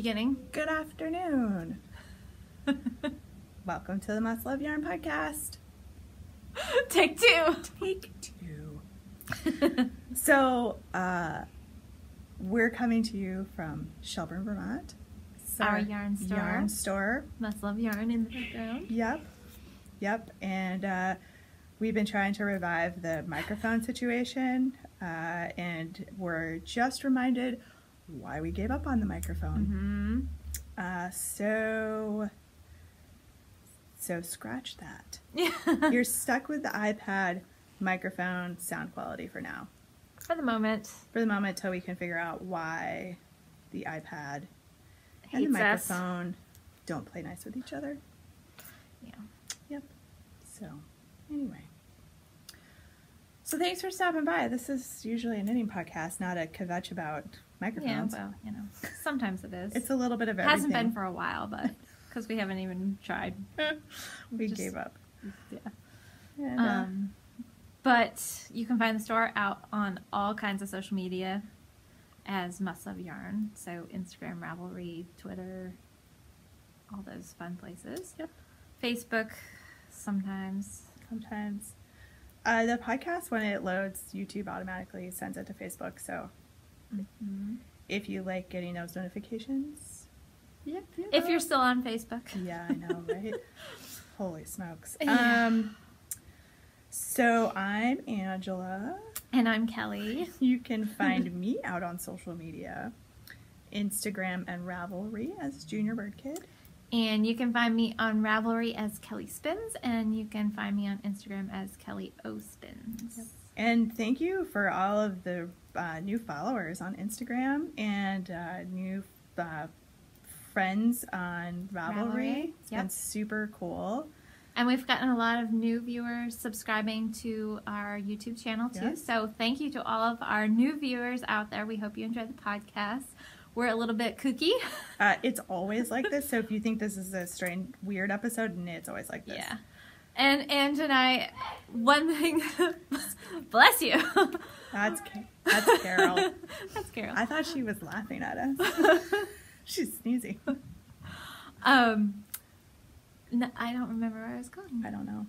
Beginning. Good afternoon. Welcome to the Must Love Yarn podcast. Take two. Take two. So, we're coming to you from Shelburne, Vermont. Our yarn store. Yarn store. Must Love Yarn in the background. Yep. And we've been trying to revive the microphone situation, and we're just reminded why we gave up on the microphone. So scratch that. You're stuck with the iPad microphone sound quality for now. For the moment, till we can figure out why the iPad and the Hates us. microphone don't play nice with each other. Yeah. Yep. So, anyway. So thanks for stopping by. This is usually a knitting podcast, not a kvetch about microphones. Yeah, well, sometimes it is. It's a little bit of It everything. hasn't been for a while, but because we haven't even tried. We gave up. Yeah. And, But you can find the store out on all kinds of social media as Must Love Yarn. So Instagram, Ravelry, Twitter, all those fun places. Yep. Facebook, sometimes. The podcast, when it loads, YouTube automatically sends it to Facebook. So if you like getting those notifications, yep. If you're still on Facebook. Yeah, I know, right? Holy smokes. Yeah. So I'm Angela. And I'm Kelly. You can find me out on social media, Instagram and Ravelry as Junior Bird Kid. And you can find me on Ravelry as Kelly Spins, and you can find me on Instagram as Kelly O Spins. Yep. And thank you for all of the new followers on Instagram and new friends on Ravelry. It's been super cool. And we've gotten a lot of new viewers subscribing to our YouTube channel too. Yes. So thank you to all of our new viewers out there. We hope you enjoyed the podcast. We're a little bit kooky. It's always like this. So if you think this is a strange, weird episode, it's always like this. Yeah. And Ange and I, one thing, bless you. That's Carol. That's Carol. I thought she was laughing at us. She's sneezing. No, I don't remember where I was going. I don't know.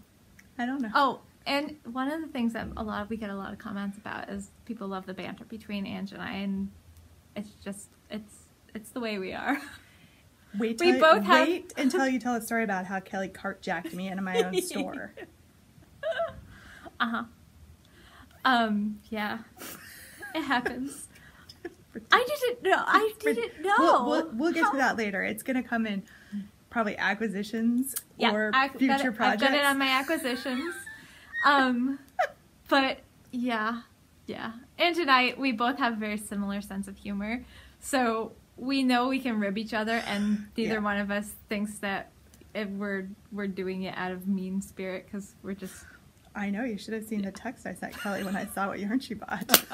Oh, and one of the things that we get a lot of comments about is people love the banter between Ange and I, and it's just it's the way we are. Wait until you tell a story about how Kelly carjacked me into my own store. Yeah, it happens. I didn't know. We'll get to that later. It's gonna come in probably acquisitions or future projects. I've got it on my acquisitions. But yeah. Ange and I, we both have a very similar sense of humor, so we know we can rib each other, and neither one of us thinks that we're doing it out of mean spirit, because we're just. I know, you should have seen the text I sent Kelly when I saw what yarn she bought.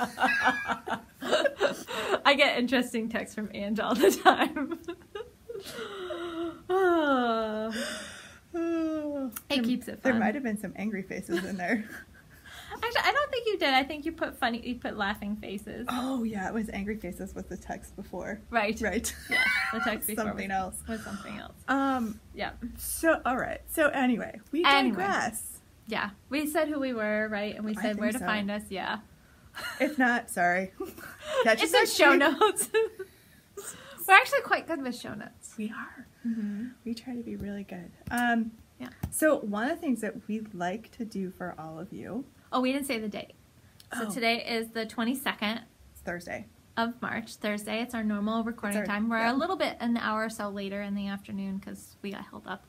I get interesting texts from Ange all the time. It keeps it fun. There might have been some angry faces in there. Actually, I don't think you did. I think you put laughing faces. Oh yeah, it was angry faces with the text before. Right. Yeah, the text before something else. Was something else. Yeah. So all right. So anyway, we digress. Yeah, we said who we were, right? And we said where to find us. Yeah. If not, sorry. It's in show notes. We're actually quite good with show notes. We are. We try to be really good. Yeah. So one of the things that we like to do for all of you. Oh, we didn't say the date. So today is the 22nd. It's Thursday. Of March. Thursday. It's our normal recording time. We're a little bit an hour or so later in the afternoon because we got held up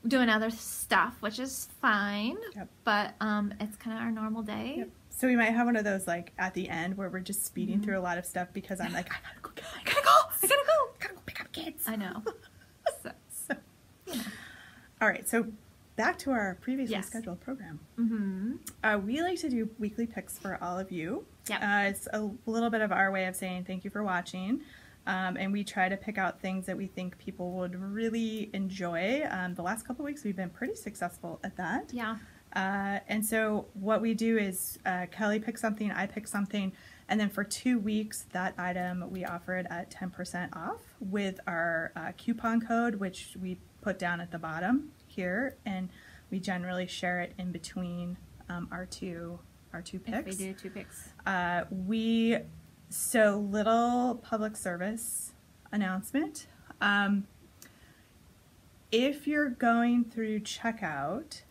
doing other stuff, which is fine. Yep. But it's kind of our normal day. Yep. So we might have one of those like at the end where we're just speeding through a lot of stuff because I'm like, I gotta go pick up kids. I know. So. All right, so back to our previously scheduled program. We like to do weekly picks for all of you. It's a little bit of our way of saying thank you for watching. And we try to pick out things that we think people would really enjoy. The last couple of weeks we've been pretty successful at that. Yeah. And so what we do is Kelly picks something, I pick something, And then for 2 weeks, that item we offer it at 10% off with our coupon code, which we put down at the bottom here, and we generally share it in between our two picks. If we do 2 picks. So little public service announcement. If you're going through checkout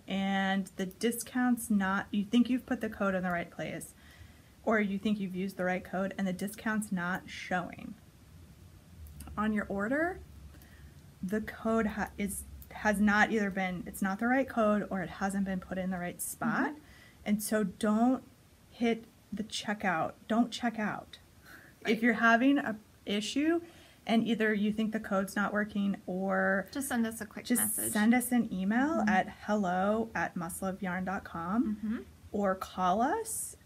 and the discount's not, you think you've put the code in the right place, or you think you've used the right code and the discount's not showing on your order, the code has not either been, it's not the right code, or it hasn't been put in the right spot. Mm-hmm. And so don't hit the checkout. Don't check out. Right. If you're having an issue and either you think the code's not working, or just send us a quick message. Send us an email at hello@muscleofyarn.com or call us,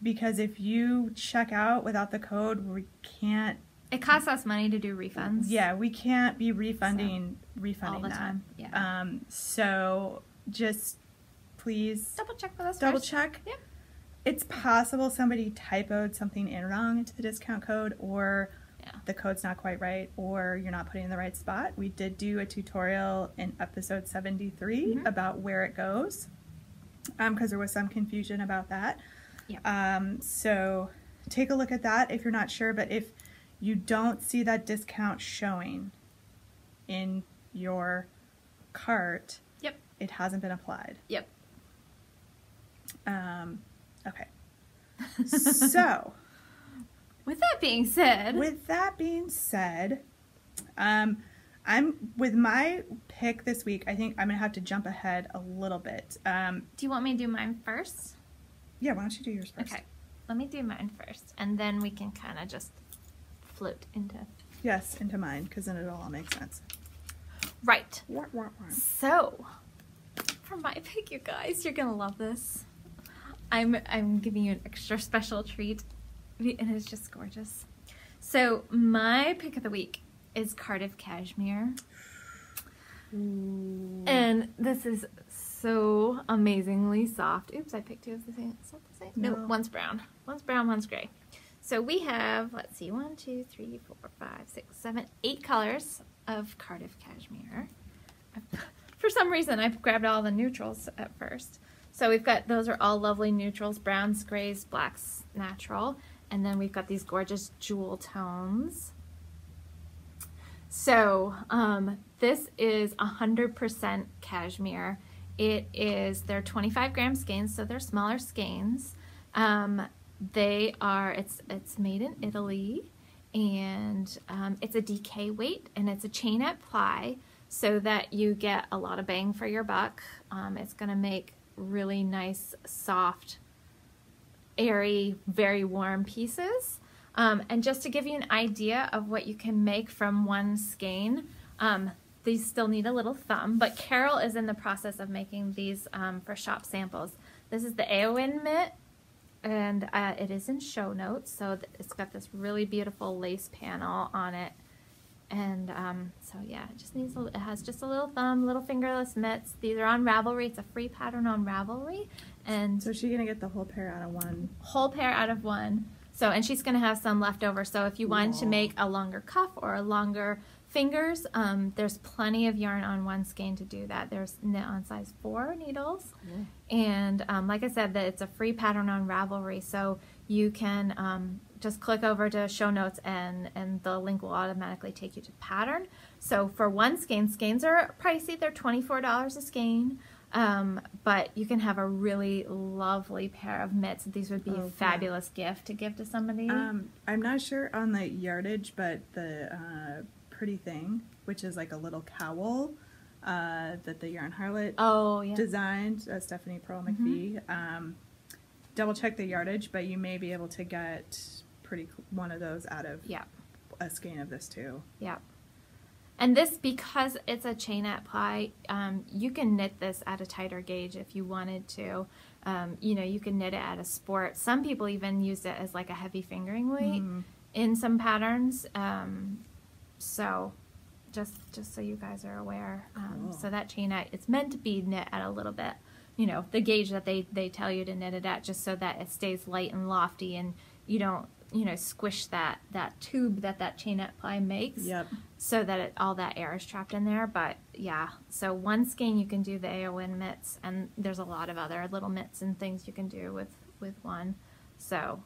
because if you check out without the code, we can't. It costs us money to do refunds. Yeah, we can't be refunding all the that. Time. Yeah. So just please double check with us. Double first. check. Yep. It's possible somebody typoed something in wrong into the discount code, or the code's not quite right, or you're not putting it in the right spot. We did do a tutorial in episode 73 about where it goes, because there was some confusion about that. Yep. So take a look at that if you're not sure, but if you don't see that discount showing in your cart, it hasn't been applied. Yep. Okay. So, with that being said, I'm with my pick this week. I think I'm gonna have to jump ahead a little bit. Do you want me to do mine first? Yeah, why don't you do yours first? Okay, let me do mine first, and then we can kind of just float into mine, because then it'll all make sense. Right. So, for my pick, you guys, you're gonna love this. I'm giving you an extra special treat, and it's just gorgeous. So my pick of the week is Cardiff Kashmir. Ooh. And this is so amazingly soft. Oops, I picked 2 of the same. Is that the same? No, one's brown. One's brown, one's gray. So we have, let's see, 1, 2, 3, 4, 5, 6, 7, 8 colors of Cardiff Kashmir. For some reason, I've grabbed all the neutrals at first. So we've got, those are all lovely neutrals, browns, grays, blacks, natural. And then we've got these gorgeous jewel tones. So this is 100% cashmere. They're 25 gram skeins, so they're smaller skeins. It's made in Italy, and it's a DK weight, and it's a chainette ply, so that you get a lot of bang for your buck. It's going to make really nice, soft, airy, very warm pieces. And just to give you an idea of what you can make from one skein, these still need a little thumb, but Carol is in the process of making these for shop samples. This is the Aon Mitt, and it is in show notes, so it's got this really beautiful lace panel on it. And so yeah, it has just a little thumb, little fingerless mitts. These are on Ravelry. It's a free pattern on Ravelry. And so she's gonna get the whole pair out of one. Whole pair out of one. So, and she's gonna have some left over. So if you wanted to make a longer cuff or a longer fingers, there's plenty of yarn on one skein to do that. There's knit on size 4 needles. And like I said, it's a free pattern on Ravelry. So you can just click over to show notes, and the link will automatically take you to the pattern. So for one skein, skeins are pricey. They're $24 a skein. But you can have a really lovely pair of mitts. These would be a fabulous gift to give to somebody. I'm not sure on the yardage, but the Pretty Thing, which is like a little cowl that the Yarn Harlot designed, Stephanie Pearl McPhee. Double check the yardage, but you may be able to get one of those out of a skein of this too. Yeah. And this, because it's a chainette ply, you can knit this at a tighter gauge if you wanted to. You know, you can knit it at a sport. Some people even use it as like a heavy fingering weight in some patterns. So just so you guys are aware. So that chainette, it's meant to be knit at a little bit, you know, the gauge that they tell you to knit it at, just so that it stays light and lofty, and you don't, squish that tube that chainette ply makes. Yep. So that all that air is trapped in there. But yeah, so one skein you can do the Aon mitts, and there's a lot of other little mitts and things you can do with one. So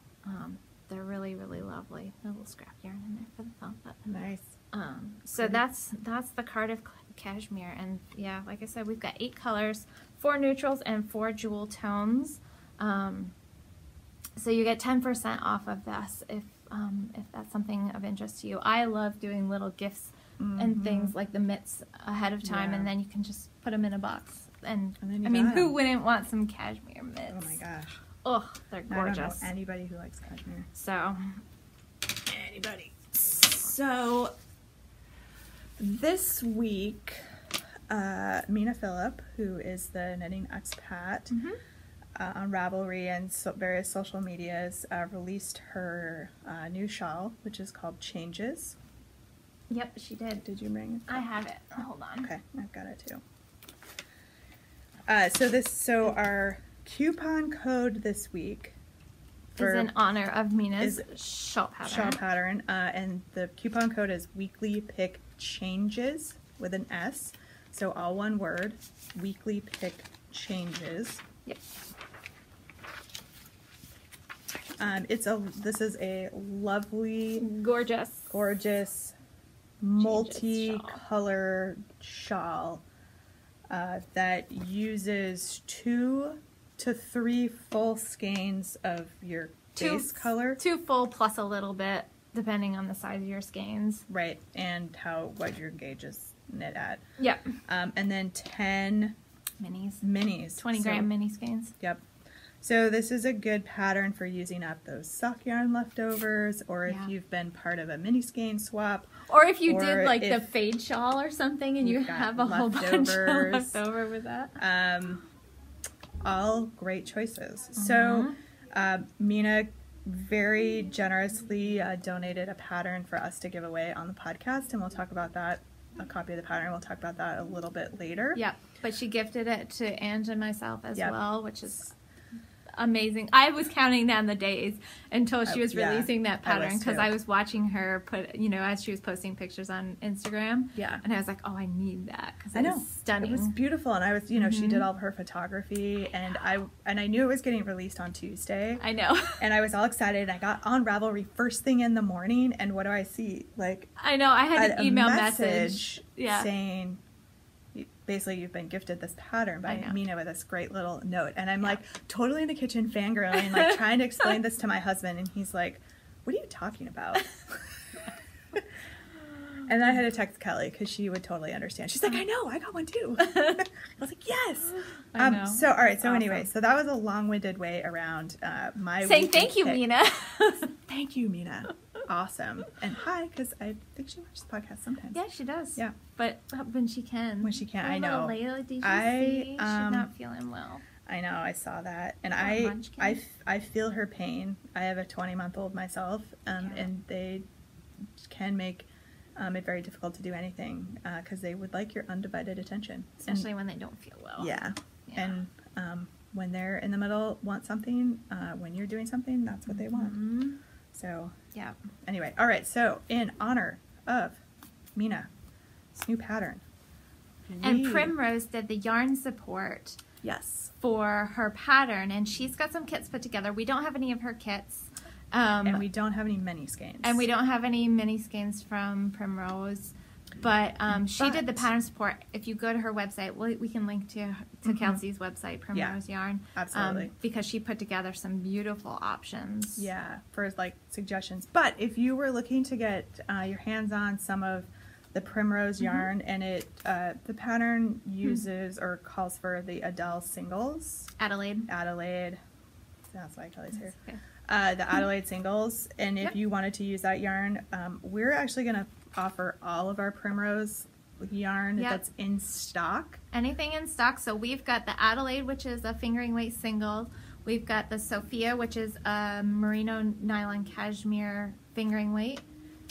they're really, really lovely. A little scrap yarn in there for the thumb. But, nice. So that's the Cardiff Kashmir, and yeah, like I said, we've got 8 colors, 4 neutrals and 4 jewel tones. So you get 10% off of this if that's something of interest to you. I love doing little gifts and things like the mitts ahead of time, and then you can just put them in a box. And I mean, who wouldn't want some cashmere mitts? Oh my gosh. Oh, they're gorgeous. I don't know anybody who likes cashmere. So, anybody. So, this week, Mina Phillip, who is the knitting expat on Ravelry and various social medias, released her new shawl, which is called Changes. Yep, she did. Did you bring it? I have it. Hold on. Okay, I've got it too. So our coupon code this week is in honor of Mina's shawl pattern. And the coupon code is Weekly Pick Changes with an S. So all one word, Weekly Pick Changes. Yep. This is a lovely, gorgeous multi-color shawl that uses 2 to 3 full skeins of your base color. 2 full plus a little bit, depending on the size of your skeins. Right, and what your gauge is knit at. Yep. And then 10 minis. 20 gram mini skeins. Yep. So this is a good pattern for using up those sock yarn leftovers, or if you've been part of a mini skein swap. Or if you did like the fade shawl or something and you have a whole bunch leftover with that. All great choices. So Mina very generously donated a pattern for us to give away on the podcast, and we'll talk about that, a copy of the pattern. We'll talk about that a little bit later. Yep, but she gifted it to Ange and myself as well, which is amazing. I was counting down the days until she was releasing that pattern, because I was watching her put, as she was posting pictures on Instagram. Yeah. And I was like, oh, I need that, because it was stunning. It was beautiful, and I was, she did all of her photography, and I knew it was getting released on Tuesday. I know. And I was all excited. I got on Ravelry first thing in the morning, and what do I see? I know. I had an email message saying, basically, you've been gifted this pattern by Mina with this great little note. And I'm totally in the kitchen fangirling, trying to explain this to my husband. And he's like, what are you talking about? And I had to text Kelly because she would totally understand. She's like, I know, I got one too. I was like, yes. I know. So, all right. So awesome. Anyway, so that was a long-winded way around my saying thank you, Mina. Thank you, Mina. Awesome. And hi, because I think she watches the podcast sometimes. Yeah, she does. Yeah. But when she can. I know. Layla, did you see? She's not feeling well. I know, I saw that. And I feel her pain. I have a 20-month-old myself, and they can make it very difficult to do anything because they would like your undivided attention. Especially when they don't feel well. Yeah. And when they're in the middle, want something, when you're doing something, that's what they want. So, yeah. Anyway, all right. So, in honor of Mina, this new pattern. And Primrose did the yarn support. Yes. For her pattern, and she's got some kits put together. We don't have any of her kits. And we don't have any mini skeins. And we don't have any mini skeins from Primrose. But she did the pattern support. If you go to her website, we can link to Kelsey's website, Primrose Yarn. Absolutely. Because she put together some beautiful options. Yeah, for suggestions. But if you were looking to get your hands on some of the Primrose Yarn, and the pattern uses or calls for the Adele singles. Adelaide. That's why Kelly's here. Okay. The Adelaide singles, and if you wanted to use that yarn, we're actually going to offer all of our Primrose yarn that's in stock. Anything in stock. So we've got the Adelaide, which is a fingering weight single. We've got the Sophia, which is a merino nylon cashmere fingering weight.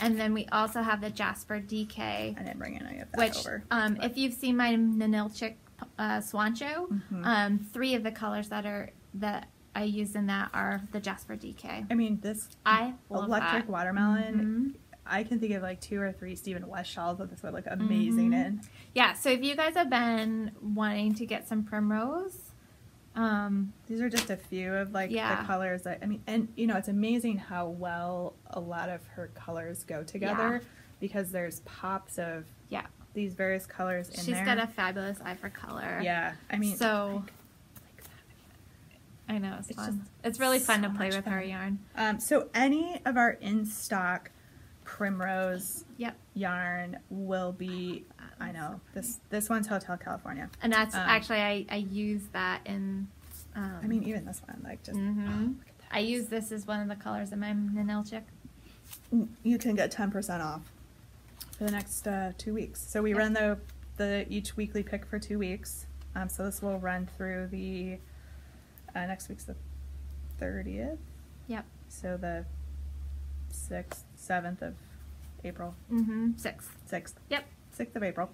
And then we also have the Jasper DK. I didn't bring any of that over. If you've seen my Nanilchik Swancho, 3 of the colors that I used in that are the Jasper DK. I mean, this I love electric that. watermelon, I can think of like 2 or 3 Stephen West shawls that this would look amazing in. Yeah, so if you guys have been wanting to get some Primrose, these are just a few of like the colors that, I mean, and you know, it's amazing how well a lot of her colors go together because there's pops of these various colors in there. She's got a fabulous eye for color. Yeah, I mean, so I know it's fun. It's really fun to play with her yarn. So any of our in stock Primrose yarn will be, I know this one's Hotel California, and that's actually I use that in. I mean, even this one, like just. Look at that. I use this as one of the colors in my Nanelle Chick. You can get 10% off for the next 2 weeks. So we run the each weekly pick for 2 weeks. So this will run through the next week's the 30th. Yep. So the 6th, 7th of April. 6th. Yep. 6th of April.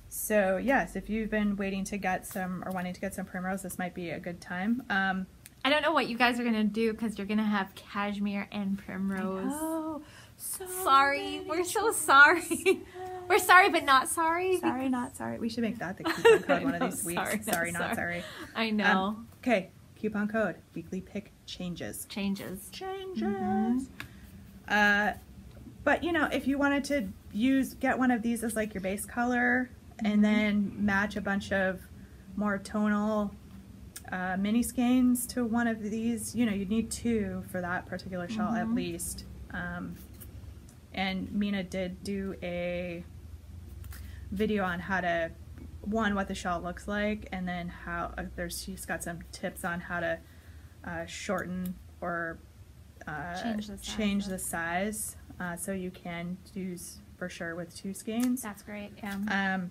So yes, if you've been waiting to get some or wanting to get some Primrose, this might be a good time. I don't know what you guys are gonna do because you're gonna have Cashmere and Primrose. Oh, sorry. We're so sorry. We're sorry, but not sorry. Sorry, not sorry. We should make that the coupon code one of these weeks. Sorry, not sorry. I know. Okay, coupon code weekly pick changes. Changes. But you know, if you wanted to get one of these as like your base color and then match a bunch of more tonal mini skeins to one of these, you know, you'd need 2 for that particular shawl at least. And Mina did do a video on how to, what the shawl looks like, and then how she's got some tips on how to shorten or change the size, so you can use for sure with 2 skeins. That's great. Yeah.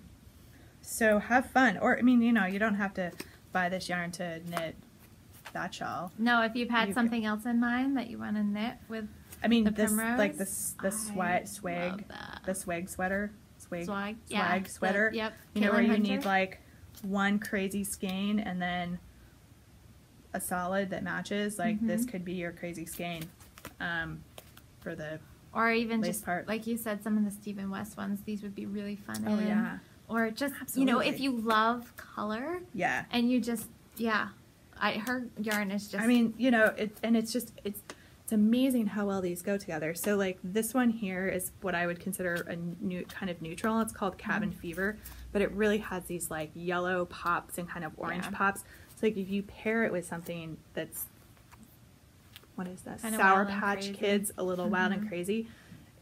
So have fun, or I mean, you know, you don't have to buy this yarn to knit that shawl. No, if you've had something else in mind that you want to knit with. I mean, the this Primrose, like the swag sweater, swag sweater. Yep. You know, where you need like one crazy skein and then a solid that matches. Like this could be your crazy skein for the or even lace just part. Like you said, some of the Stephen West ones. These would be really fun. Oh yeah. Or just you know, if you love color. Yeah. And you just her yarn is just. I mean, you know, it's amazing how well these go together. So like this one here is what I would consider a new kind of neutral. It's called Cabin Fever, but it really has these like yellow pops and kind of orange pops. So like if you pair it with something that's, what is that? Kind of Sour Patch Kids, a little wild and crazy,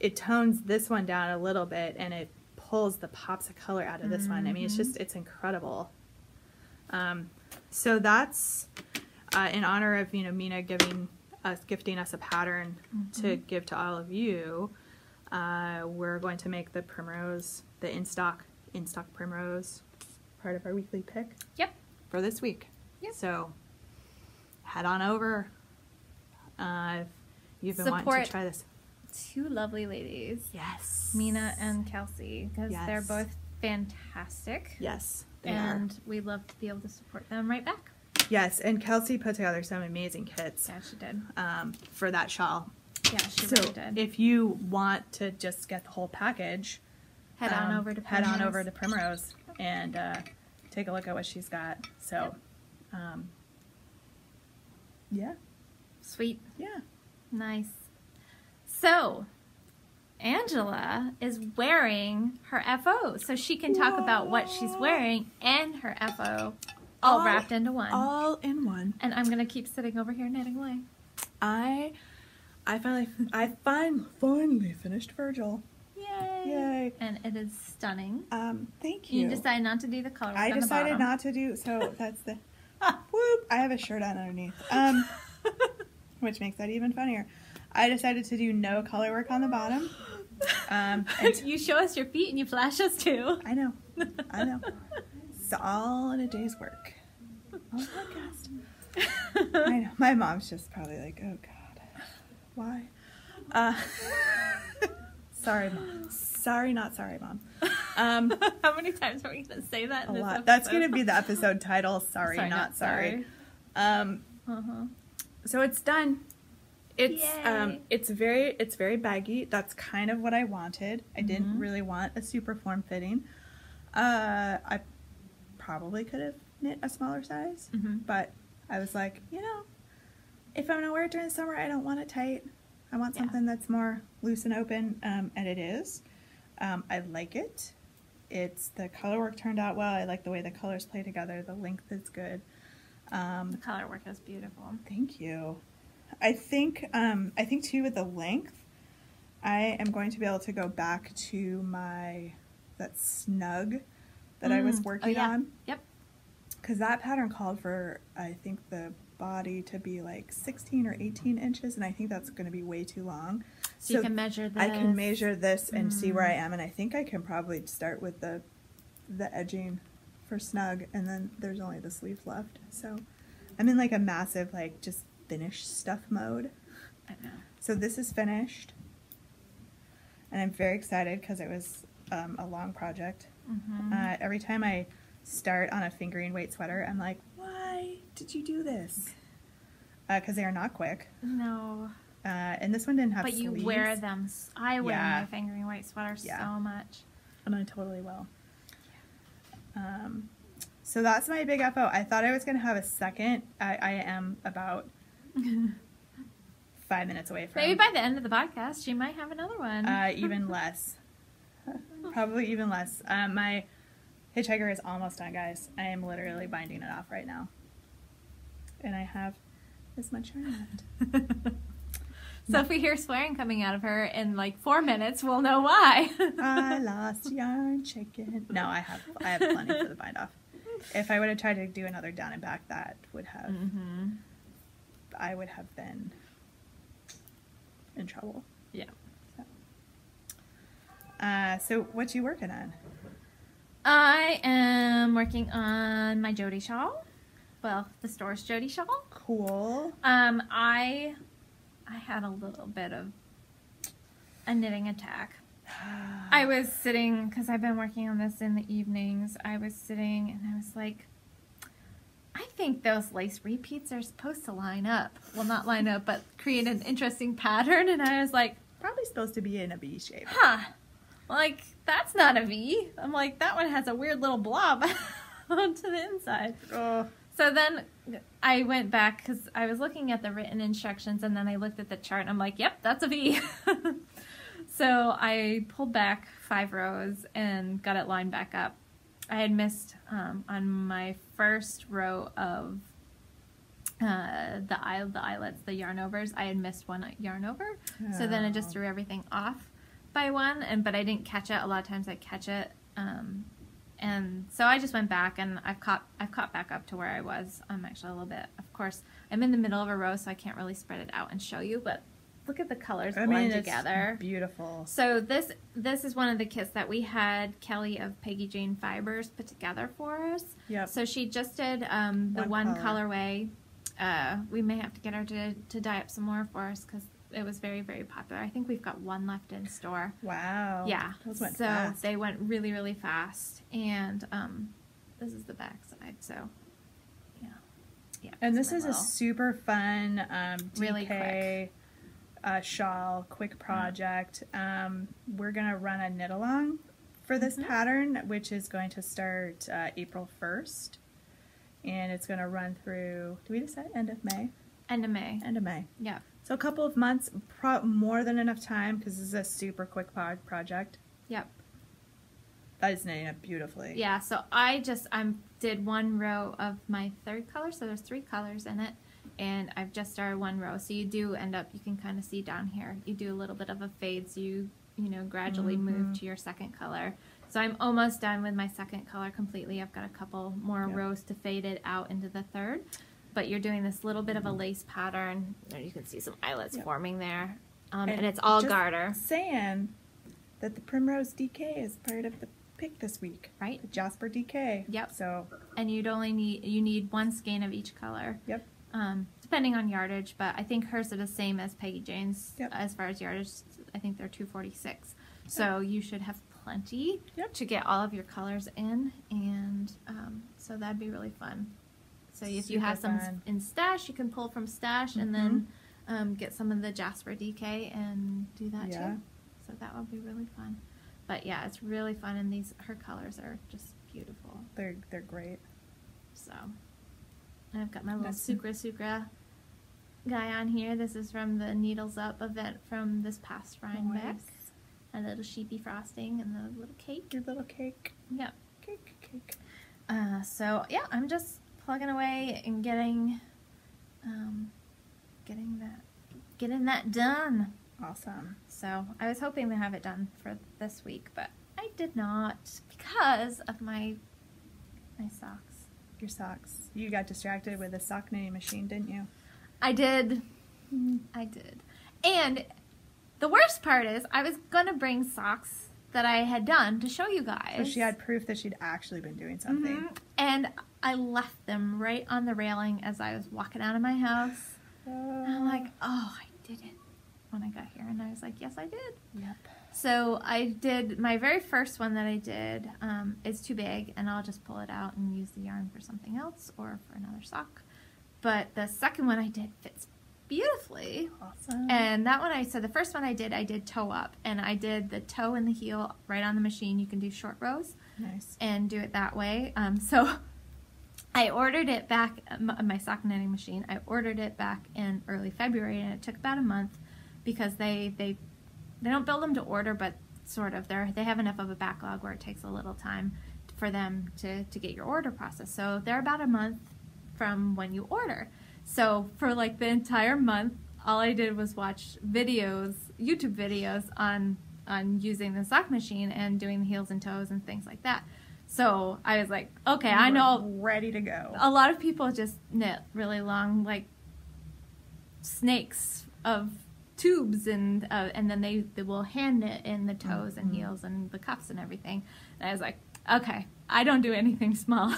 it tones this one down a little bit and it pulls the pops of color out of this one. I mean, it's incredible. So that's in honor of, you know, Mina gifting us a pattern to give to all of you. We're going to make the Primrose, the in-stock Primrose part of our weekly pick. Yep. For this week. Yep. So head on over if you've been wanting to try this. 2 lovely ladies. Yes. Mina and Kelsey, because they're both fantastic. Yes, and we love to be able to support them right back. Yes, and Kelsey put together some amazing kits. Yeah, she did. For that shawl. Yeah, she really did. If you want to just get the whole package, head on over to Primrose and take a look at what she's got. So, yeah. Sweet. Yeah. Nice. So, Angela is wearing her FO, so she can talk about what she's wearing and her FO all wrapped into one. All in one. And I'm gonna keep sitting over here knitting away. I finally finished Virgil. Yay! Yay! And it is stunning. Thank you. You decided not to do the color. I decided not to do, so that's the whoop. I have a shirt on underneath. Which makes that even funnier. I decided to do no color work on the bottom. And you show us your feet and you flash us too. I know. It's all in a day's work. On the podcast. I know. My mom's just probably like, oh God, why? Sorry, Mom. Sorry, not sorry, Mom. How many times are we going to say that in this episode? That's going to be the episode title, Sorry, not sorry. So it's done. It's very baggy. That's kind of what I wanted. I didn't really want a super form fitting. I probably could have knit a smaller size, but I was like, you know, if I'm gonna wear it during the summer, I don't want it tight. I want something that's more loose and open, and it is. I like it. The color work turned out well. I like the way the colors play together. The length is good. The color work is beautiful. Thank you. I think too with the length, I am going to be able to go back to that snug that I was working on. Yep. Because that pattern called for, I think, the body to be like 16 or 18 inches, and I think that's going to be way too long. So you can measure this. I can measure this and see where I am, and I think I can probably start with the edging for snug, and then there's only the sleeves left. So I'm in like a massive, like, just finish stuff mode. I know. So this is finished, and I'm very excited because it was a long project. Every time I start on a fingering weight sweater, I'm like, why did you do this? Because they are not quick. No. And this one didn't have sleeves. But you wear them. I wear my fingering weight sweater so much. And I totally will. So that's my big FO. I thought I was going to have a second. I am about 5 minutes away from. Maybe by the end of the podcast, she might have another one. Even less. Probably even less. My hitchhiker is almost done, guys. I am literally binding it off right now. And I have this much yarn left. So if we hear swearing coming out of her in like 4 minutes, we'll know why. I lost yarn chicken. No, I have plenty for the bind off. If I would have tried to do another down and back, that would have I would have been in trouble. Yeah. So what you working on? I am working on my Jody shawl. Well, the store's Jody shawl. Cool. I had a little bit of a knitting attack. I was sitting, because I've been working on this in the evenings, I was sitting and I was like, I think those lace repeats are supposed to line up. Well, not line up, but create an interesting pattern. And I was like, probably supposed to be in a V shape. Like, that's not a V. I'm like, that one has a weird little blob onto the inside. Oh. So then I went back because I was looking at the written instructions, and then I looked at the chart and I'm like, yep, that's a V. So I pulled back 5 rows and got it lined back up. I had missed on my first row of the eyelets, the yarn overs, I had missed one yarn over. Oh. So then I just threw everything off by one, but I didn't catch it. A lot of times I catch it. And so I just went back, and I've caught back up to where I was. I'm actually a little bit, of course, I'm in the middle of a row, so I can't really spread it out and show you, but look at the colors blend together. It's beautiful. So this is one of the kits that we had Kelly of Peggy Jane Fibers put together for us. Yep. So she just did the one colorway. We may have to get her to dye up some more for us because it was very, very popular. I think we've got one left in store. Wow. Yeah. Those went so fast. They went really, really fast. And this is the back side. So, yeah. And this is a super fun really DK quick. Shawl, quick project. We're going to run a knit along for this pattern, which is going to start April 1st. And it's going to run through, do we decide end of May? End of May. End of May. Yeah. So a couple of months, more than enough time, because this is a super quick project. Yep. That is knitting up beautifully. Yeah, so I did one row of my third color, so there's 3 colors in it, and I've just started one row. So you do end up, you can kind of see down here, you do a little bit of a fade, so you gradually move to your second color. So I'm almost done with my second color completely. I've got a couple more rows to fade it out into the third. But you're doing this little bit of a lace pattern. You can see some eyelets forming there. And it's all garter. Saying that the Primrose DK is part of the pick this week. Right. The Jasper DK. Yep. So. And you need 1 skein of each color. Yep. Depending on yardage, but I think hers are the same as Peggy Jane's as far as yardage. I think they're 246. So you should have plenty to get all of your colors in, and so that'd be really fun. So if you have some in stash, you can pull from stash and then get some of the Jasper DK and do that too. So that would be really fun. But yeah, it's really fun, and her colors are just beautiful. They're great. So I've got my little Sucra guy on here. This is from the Needles Up event from this past Rhinebeck. A little sheepy frosting and the little cake. Your little cake. Yep. Cake. So yeah, I'm just plugging away and getting that done. Awesome. So I was hoping to have it done for this week, but I did not because of my socks. Your socks. You got distracted with a sock knitting machine, didn't you? I did. I did. And the worst part is I was going to bring socks that I had done to show you guys. So she had proof that she'd actually been doing something. And I left them right on the railing as I was walking out of my house. And I'm like, oh, I did it when I got here. And I was like, yes, I did. Yep. So I did, my very first one that I did is too big, and I'll just pull it out and use the yarn for something else or for another sock. But the second one I did fits beautifully. Awesome. And that one so the first one I did toe up, and I did the toe and the heel right on the machine. You can do short rows. Nice. And do it that way. So I ordered it back, my sock knitting machine, I ordered it back in early February, and it took about a month because they don't build them to order, but sort of. They have enough of a backlog where it takes a little time for them to get your order processed. So they're about a month from when you order. So for like the entire month, all I did was watch videos, YouTube videos on using the sock machine and doing the heels and toes and things like that. So I was like, okay, I know. Ready to go. A lot of people just knit really long, like snakes of tubes, and then they will hand knit in the toes and heels and the cuffs and everything. And I was like, okay, I don't do anything small.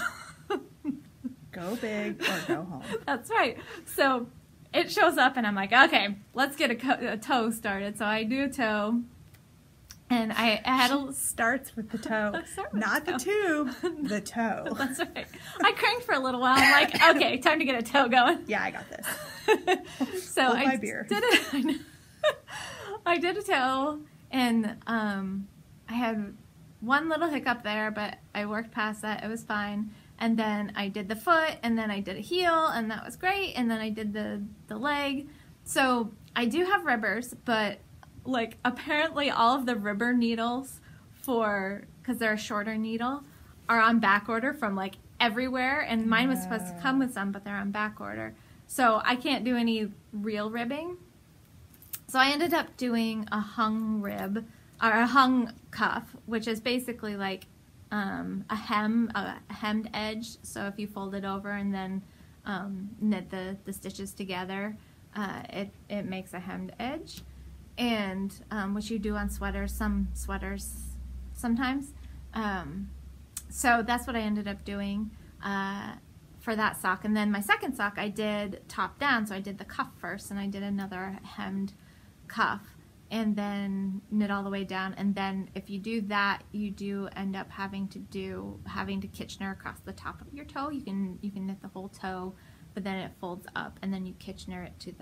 Go big or go home. That's right. So it shows up, and I'm like, okay, let's get a toe started. So I do a toe, and I had starts with the toe, not the tube, the toe. That's right. I cranked for a little while. I'm like, okay, time to get a toe going. Yeah, I got this. So I did it. I did a toe, and I had one little hiccup there, but I worked past that. It was fine. And then I did the foot, and then I did a heel, and that was great. And then I did the leg. So I do have ribbers, but like apparently all of the ribber needles because they're a shorter needle, are on back order from like everywhere. And mine was supposed to come with some, but they're on back order. So I can't do any real ribbing. So I ended up doing a hung rib, or a hung cuff, which is basically like a hemmed edge. So if you fold it over and then knit the stitches together, it makes a hemmed edge, and which you do on sweaters, some sweaters sometimes. So that's what I ended up doing for that sock. And then my second sock I did top down, so I did the cuff first, and I did another hemmed cuff, and then knit all the way down. And then if you do that, you do end up having to Kitchener across the top of your toe. You can knit the whole toe, but then it folds up, and then you Kitchener it to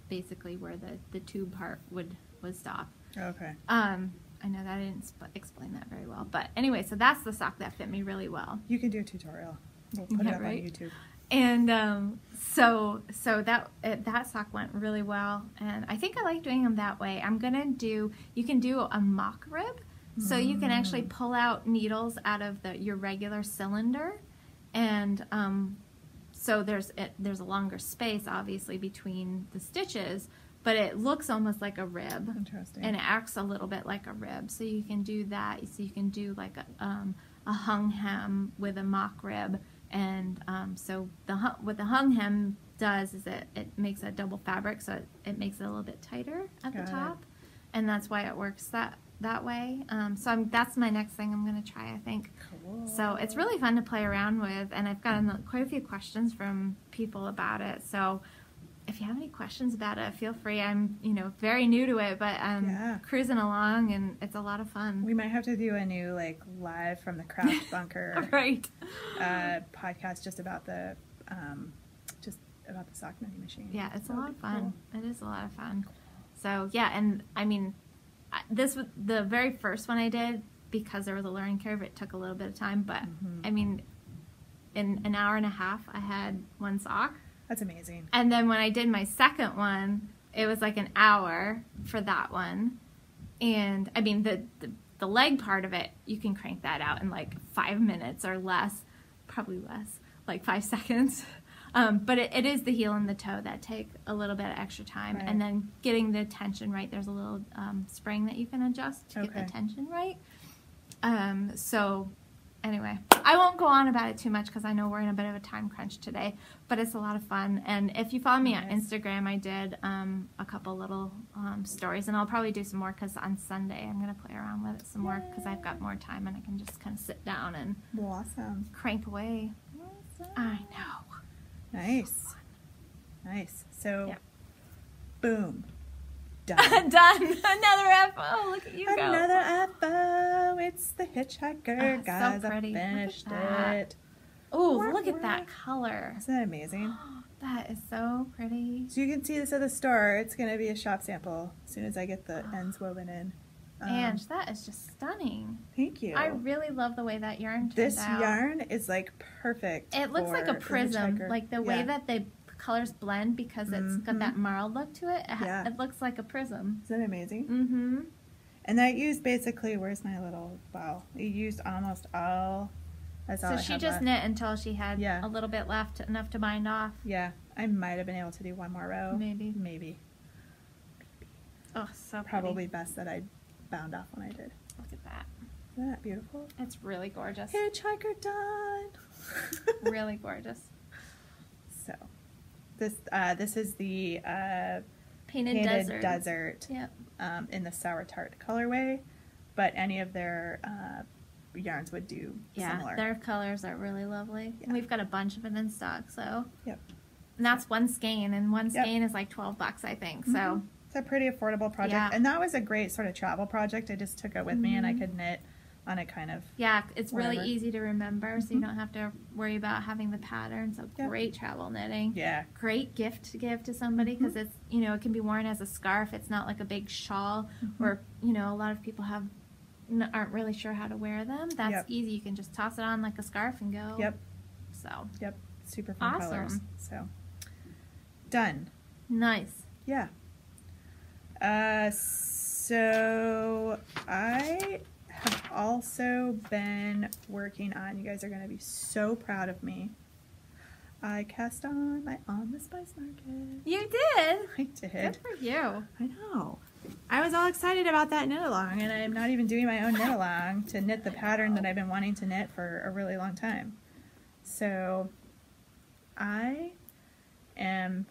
basically where the tube part would stop. Okay. I know that I didn't explain that very well, but anyway, so that's the sock that fit me really well. You can do a tutorial. We'll put it up on YouTube. And so that sock went really well, and I think I like doing them that way. You can do a mock rib, so you can actually pull out needles out of your regular cylinder, and so there's a longer space obviously between the stitches, but it looks almost like a rib. Interesting. And it acts a little bit like a rib, so you can do that. So you can do like a hung hem with a mock rib. And so what the hung hem does is it makes a double fabric, so it makes it a little bit tighter at the top, and that's why it works that way. So that's my next thing I'm going to try, I think. Cool. So it's really fun to play around with, and I've gotten quite a few questions from people about it. So if you have any questions about it, feel free. I'm very new to it, but I'm cruising along, and it's a lot of fun. We might have to do a new live from the craft bunker right podcast just about the just about the sock knitting machine. Yeah, it's a lot of fun. Cool. It is a lot of fun. So yeah, and I mean, this was the very first one I did, because there was a learning curve. It took a little bit of time, but I mean, in an hour and a half, I had one sock. That's amazing. And then when I did my second one, it was like an hour for that one. And I mean, the leg part of it, you can crank that out in like 5 minutes or less, probably less, like 5 seconds. But it is the heel and the toe that take a little bit of extra time. Right. And then getting the tension right. There's a little spring that you can adjust to get the tension right. So anyway, I won't go on about it too much because I know we're in a bit of a time crunch today, but it's a lot of fun. And if you follow me on Instagram, I did a couple little stories, and I'll probably do some more because on Sunday I'm going to play around with it some more because I've got more time and I can just kind of sit down and crank away. Awesome. I know. Nice. Nice. So, boom. Done. Done. Another FO. Look at you go. Another FO. It's the Hitchhiker. Guys, so pretty. I finished it. Oh, look at that color. Isn't that amazing? That is so pretty. So you can see this at the store. It's going to be a shop sample as soon as I get the ends woven in. And that is just stunning. Thank you. I really love the way that yarn turned out. This yarn is like perfect. It looks like a prism. Like the way that the colors blend, because it's got that marled look to it. It looks like a prism. Isn't that amazing? Mm-hmm. And that used basically, where's my little bow? It used almost all. That's all. So she just knit until she had a little bit left, enough to bind off. Yeah, I might have been able to do one more row. Maybe. Oh, so probably best that I bound off when I did. Look at that. Isn't that beautiful? It's really gorgeous. Hitchhiker done. Really gorgeous. So, this is the Painted Desert. Yep. In the Sour Tart colorway, but any of their yarns would do similar. Their colors are really lovely. Yeah. We've got a bunch of it in stock, so. Yep. And that's one skein, and one skein is like $12, I think. So. It's a pretty affordable project, and that was a great sort of travel project. I just took it with me, and I could knit on it kind of. Yeah, it's really easy to remember, so you don't have to worry about having the pattern. So great travel knitting. Yeah. Great gift to give to somebody, because it's, you know, it can be worn as a scarf. It's not like a big shawl where, you know, a lot of people aren't really sure how to wear them. That's easy. You can just toss it on like a scarf and go. Yep. So. Yep. Super fun colors. So. Done. Nice. Yeah. So I have also been working on, you guys are going to be so proud of me, I cast on my On the Spice Market. You did? I did. Good for you. I know. I was all excited about that knit along, and I'm not even doing my own knit along to knit the pattern that I've been wanting to knit for a really long time. So I am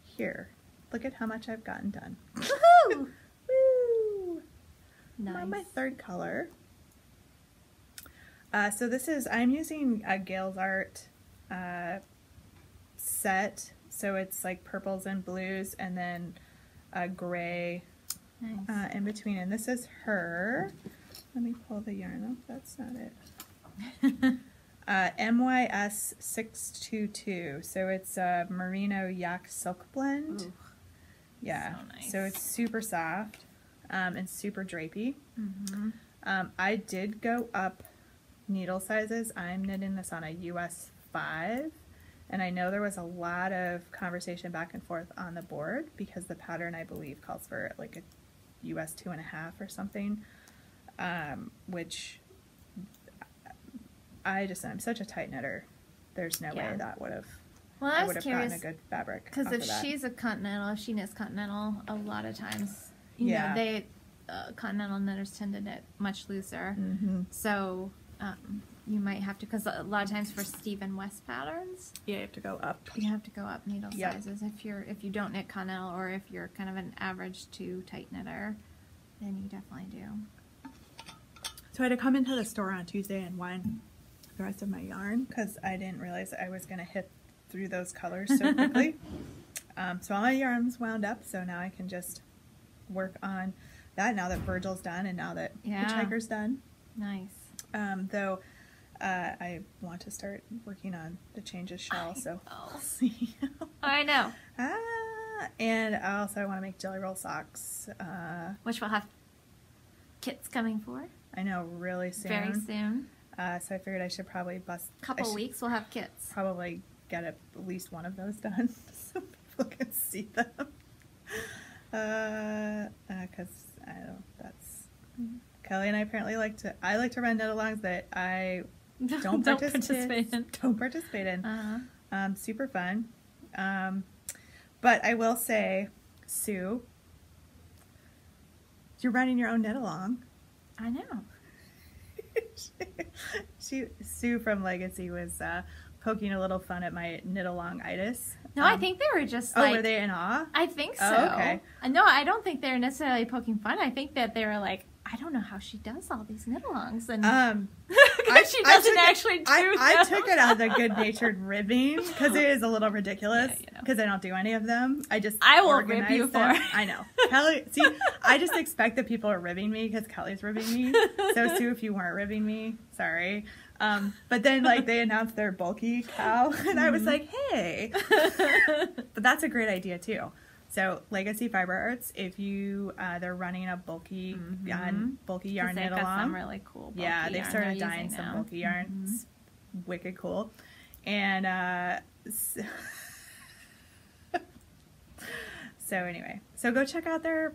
here. Look at how much I've gotten done. Woohoo! Woo! Nice. I'm on my third color. So this is, I'm using a Gale's Art set. So it's like purples and blues and then a gray in between. And this is her. Let me pull the yarn up. That's not it. MYS 622. So it's a merino yak silk blend. Ooh. Yeah, so nice. So it's super soft and super drapey. I did go up needle sizes. I'm knitting this on a US 5, and I know there was a lot of conversation back and forth on the board because the pattern, I believe, calls for like a US 2.5 or something, which I'm such a tight knitter. There's no way that would have. Well, I would have gotten a good fabric. Because if she's a continental, if she knits continental, a lot of times, you know, they continental knitters tend to knit much looser. So you might have to, because a lot of times for Steve and West patterns, you have to go up. You have to go up needle sizes if you don't knit continental, or if you're kind of an average to tight knitter, then you definitely do. So I had to come into the store on Tuesday and wind the rest of my yarn because I didn't realize I was going to hit through those colors so quickly. So all my yarn's wound up, so now I can just work on that now that Virgil's done and now that Hitchhiker's done. Nice. Though I want to start working on the changes shawl, so we'll see. I know. And also I want to make jelly roll socks. Which we'll have kits coming for. I know, really soon. Very soon. So I figured I should probably Couple weeks we'll have kits. Probably get at least one of those done so people can see them. Because I don't know, that's Kelly and I apparently like to run knit-alongs that I don't participate in. Super fun. But I will say, Sue, you're running your own knit-along. I know. Sue from Legacy was poking a little fun at my knit-along-itis. No, I think they were just like... Oh, were they in awe? I think so. Oh, okay. No, I don't think they're necessarily poking fun. I think that they were like, I don't know how she does all these knit-alongs. And she doesn't actually do them. I took it as a good-natured ribbing because it is a little ridiculous because I don't do any of them. I will rib you for it. I know. Kelly, see, I just expect that people are ribbing me because Kelly's ribbing me. So, Sue, if you weren't ribbing me, sorry. But then, like, they announced their bulky cow, and I was like, hey. But that's a great idea, too. So, Legacy Fiber Arts, if you, they're running a bulky yarn knit along. Some really cool bulky yarn. They've started they're dyeing using some now. bulky yarn. It's wicked cool. And, so anyway, so go check out their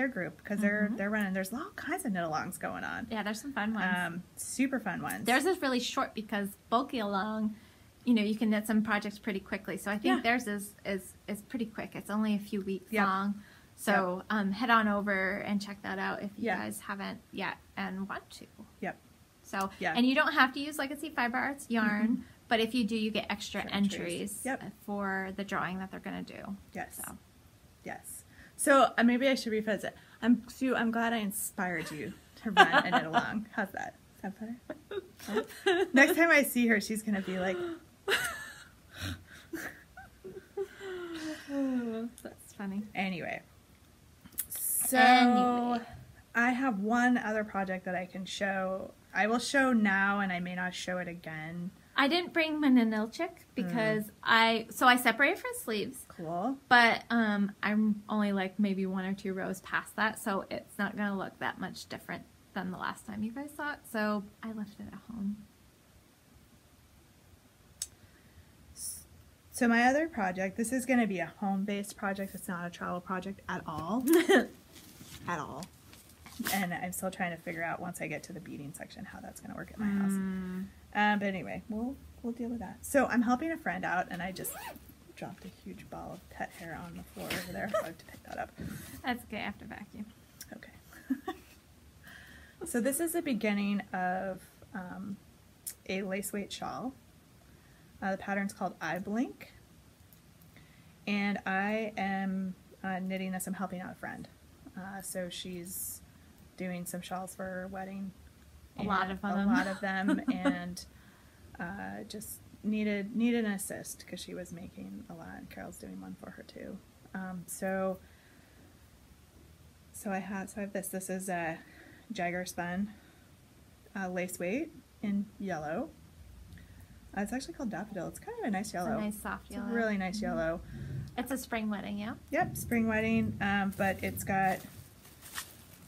group because they're running. There's all kinds of knit alongs going on. Yeah, there's some fun ones. Super fun ones. Theirs is really short because bulky along, you know, you can knit some projects pretty quickly. So I think theirs is pretty quick. It's only a few weeks long. So head on over and check that out if you guys haven't yet and want to. Yep. So and you don't have to use Legacy Fiber Arts yarn, but if you do, you get extra entries for the drawing that they're going to do. Yes. So. Yes. So maybe I should rephrase it. Sue, I'm glad I inspired you to run a knit along. How's that? Is that better? Oh. Next time I see her, she's going to be like... That's funny. Anyway. So I have one other project that I can show. I will show now, and I may not show it again. I didn't bring my Nanilchik because I separated for sleeves. Cool. But I'm only like maybe 1 or 2 rows past that, so it's not going to look that much different than the last time you guys saw it. So I left it at home. So my other project, this is going to be a home-based project. It's not a travel project at all. At all. And I'm still trying to figure out once I get to the beading section how that's going to work at my house. But anyway, we'll deal with that. So I'm helping a friend out, and I just dropped a huge ball of pet hair on the floor over there. I have to pick that up. That's okay. I have to vacuum. Okay. So this is the beginning of a lace weight shawl. The pattern's called I Blink. And I am knitting this. I'm helping out a friend. So she's doing some shawls for her wedding. A lot of them. And just needed an assist because she was making a lot. And Carol's doing one for her too. So I have this. This is a Jagger spun lace weight in yellow. It's actually called Daffodil. It's kind of a nice yellow. It's a nice soft yellow. It's a really nice yellow. It's a spring wedding, yeah? Yep, spring wedding, but it's got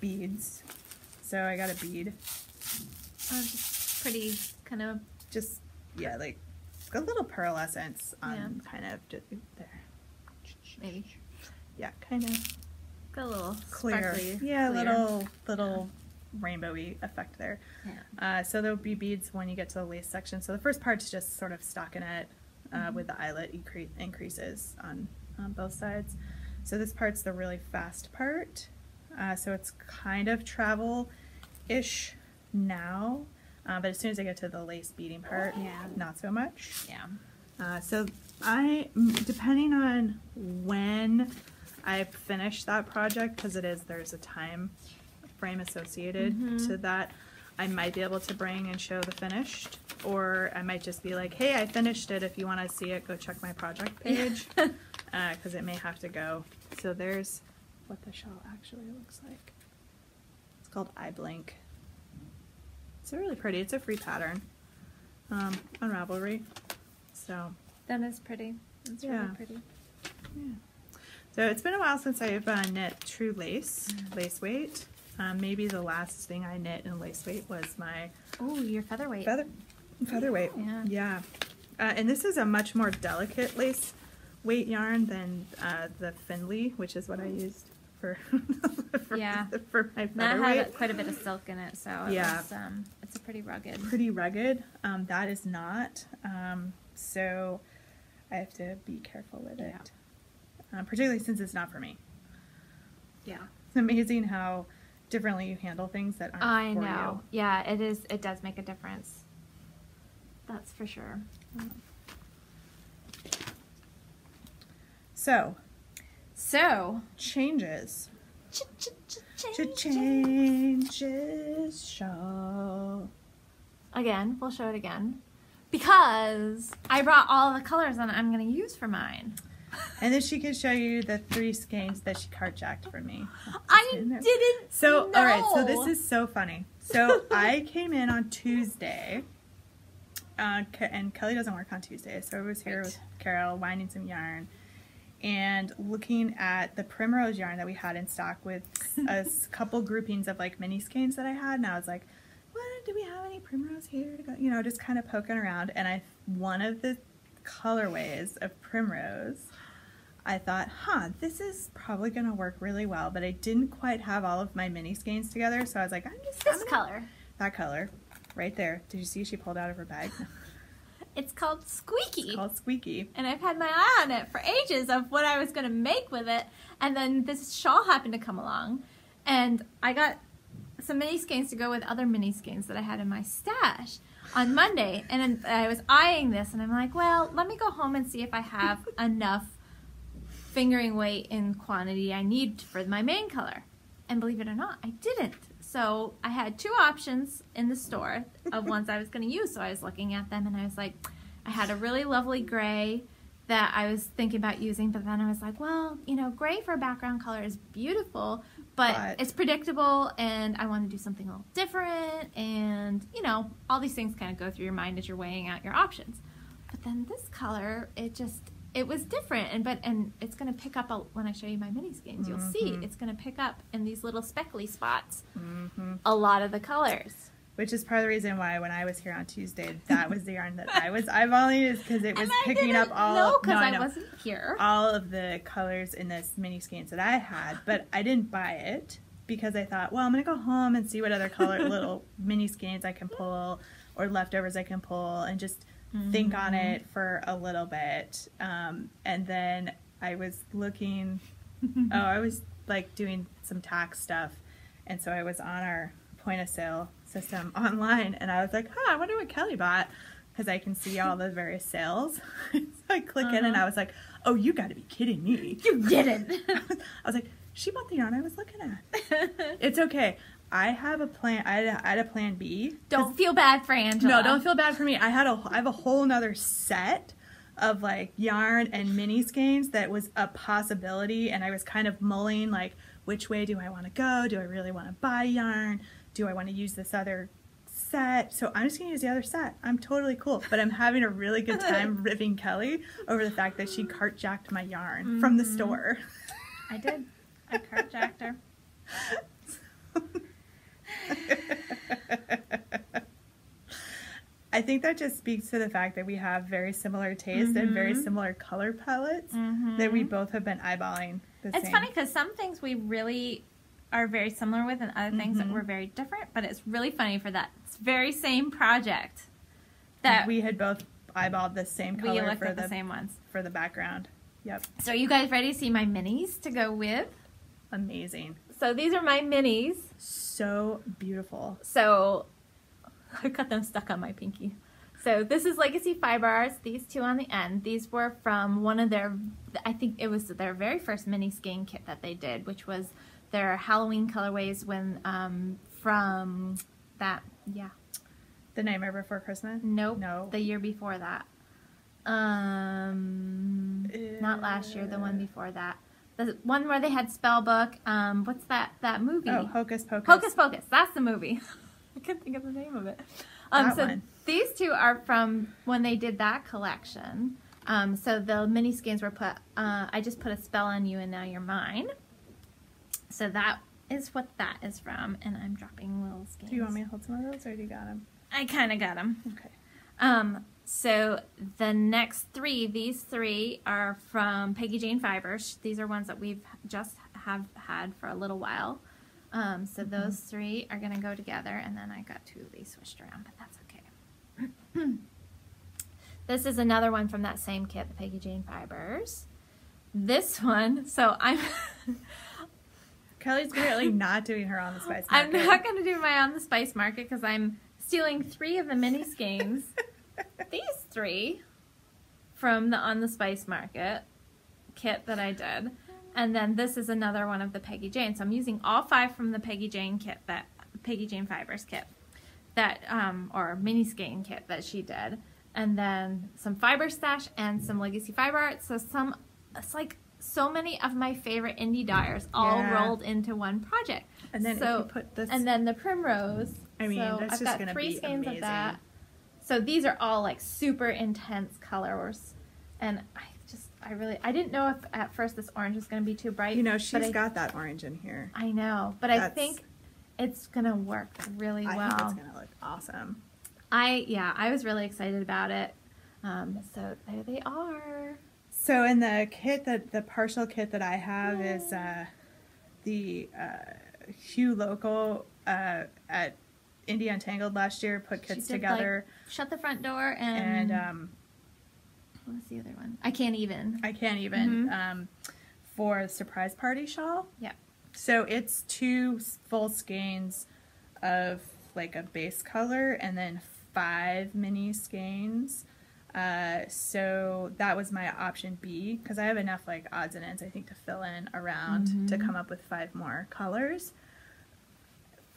beads. So I got a bead. Just pretty kind of... Just, yeah, like a little pearlescence on kind of just there. Maybe. Yeah, kind of. Got a little Clear. Sparkly, yeah, clear. little rainbowy effect there. Yeah. So there'll be beads when you get to the lace section. So the first part's just sort of stockinette with the eyelet increases on both sides. So this part's the really fast part. So it's kind of travel-ish now, but as soon as I get to the lace beading part, not so much. Yeah. So depending on when I finish that project, because there's a time frame associated to that, I might be able to bring and show the finished, or I might just be like, hey, I finished it. If you want to see it, go check my project page, because it may have to go. So there's what the shawl actually looks like. It's called I Blink. It's really pretty. It's a free pattern. on Ravelry. So that is pretty. It's really pretty. Yeah. So it's been a while since I've knit true lace, lace weight. Maybe the last thing I knit in lace weight was my your featherweight. Featherweight. Yeah. And this is a much more delicate lace weight yarn than the Findlay, which is what I used for for my featherweight. That had quite a bit of silk in it, so it's a pretty rugged. Pretty rugged. That is not. So I have to be careful with it. Particularly since it's not for me. Yeah. It's amazing how differently you handle things that aren't for you. I know. Yeah, it is. It does make a difference. That's for sure. So. Changes. Changes show. Again, we'll show it again. Because I brought all the colors that I'm going to use for mine. And then she can show you the 3 skeins that she cart-jacked for me. I didn't know. All right, so this is so funny. So I came in on Tuesday, and Kelly doesn't work on Tuesday, so I was here with Carol, winding some yarn, and looking at the Primrose yarn that we had in stock with a couple groupings of like mini skeins that I had, and I was like, what, do we have any Primrose here to go? You know, just kind of poking around, and one of the colorways of Primrose, I thought, this is probably going to work really well, but I didn't quite have all of my mini skeins together, so I was like, color. That color, right there. Did you see she pulled out of her bag? It's called Squeaky. It's called Squeaky. And I've had my eye on it for ages of what I was going to make with it, and then this shawl happened to come along, and I got some mini skeins to go with other mini skeins that I had in my stash on Monday, and I was eyeing this, and I'm like, well, let me go home and see if I have enough fingering weight in quantity I need for my main color. And believe it or not, I didn't. So I had 2 options in the store of ones I was going to use, so I was looking at them, and I was like, I had a really lovely gray that I was thinking about using, but then I was like, well, you know, gray for a background color is beautiful, but it's predictable, and I want to do something a little different, and, you know, all these things kind of go through your mind as you're weighing out your options. But then this color, it was different, and it's going to pick up, when I show you my mini skeins, you'll see, it's going to pick up in these little speckly spots a lot of the colors. Which is part of the reason why when I was here on Tuesday, that was the yarn that I was eyeballing, is because it was picking up all wasn't here. All of the colors in this mini skeins that I had, but I didn't buy it because I thought, well, I'm going to go home and see what other color little mini skeins I can pull or leftovers I can pull and just think on it for a little bit. And then I was looking, I was like doing some tax stuff, and so I was on our point of sale system online, and I was like, I wonder what Kelly bought, because I can see all the various sales. So I click in, and I was like, oh, you got to be kidding me. You didn't. I was like, she bought the yarn I was looking at. It's okay. I have a plan. I had a plan B. Don't feel bad for Angela. No, don't feel bad for me. I have a whole nother set of like yarn and mini skeins that was a possibility, and I was kind of mulling like, which way do I want to go? Do I really want to buy yarn? Do I want to use this other set? So I'm just going to use the other set. I'm totally cool. But I'm having a really good time ribbing Kelly over the fact that she cart-jacked my yarn from the store. I did. I cart-jacked her. I think that just speaks to the fact that we have very similar taste and very similar color palettes that we both have been eyeballing the same. It's funny because some things we really are very similar with and other things that were very different, but it's really funny for that very same project that we had both eyeballed the same color. We looked at the same ones. For the background. Yep. So are you guys ready to see my minis to go with? Amazing. So these are my minis. So beautiful. So I got them stuck on my pinky. So this is Legacy Fibers, these 2 on the end. These were from one of their, I think it was their very first mini skein kit that they did, which was their Halloween colorways from that, The Nightmare Before Christmas? Nope. No. The year before that. Not last year, the one before that. The one where they had Spellbook. What's that movie? Oh, Hocus Pocus. Hocus Pocus. That's the movie. I couldn't think of the name of it. one. These two are from when they did that collection. So the mini skeins were put, I just put a spell on you and now you're mine. So that is what that is from, and I'm dropping little skeins. Do you want me to hold some of those, or do you got them? I kind of got them. Okay. So the next three, these three are from Peggy Jane Fibers. These are ones that we've just have had for a little while. So those three are going to go together, and then I got two of these switched around, but that's okay. This is another one from that same kit, the Peggy Jane Fibers. This one, so I'm... Kelly's currently not doing her On the Spice Market. I'm not going to do my On the Spice Market because I'm stealing 3 of the mini skeins. These 3 from the On the Spice Market kit that I did. And then this is another one of the Peggy Jane. So I'm using all 5 from the Peggy Jane kit, that Peggy Jane Fibers kit, that or mini skein kit that she did. And then some Fiber Stash and some Legacy Fiber Art. So it's like so many of my favorite indie dyers all rolled into one project. And then if you put this... And then the Primrose. I mean, so that's I've just got going to 3 be skeins amazing. of that. So these are all like super intense colors. And I didn't know if at first this orange was going to be too bright. You know, she's got that orange in here. I know, but I think it's going to work really well. I think it's going to look awesome. I was really excited about it. So there they are. So in the kit, the partial kit that I have is the Hugh Local at Indie Untangled last year put kits together. Like, shut the front door and what was the other one? I Can't Even. For Surprise Party Shawl. Yeah. So it's 2 full skeins of like a base color and then 5 mini skeins. So that was my option B, because I have enough like odds and ends I think to fill in around to come up with 5 more colors.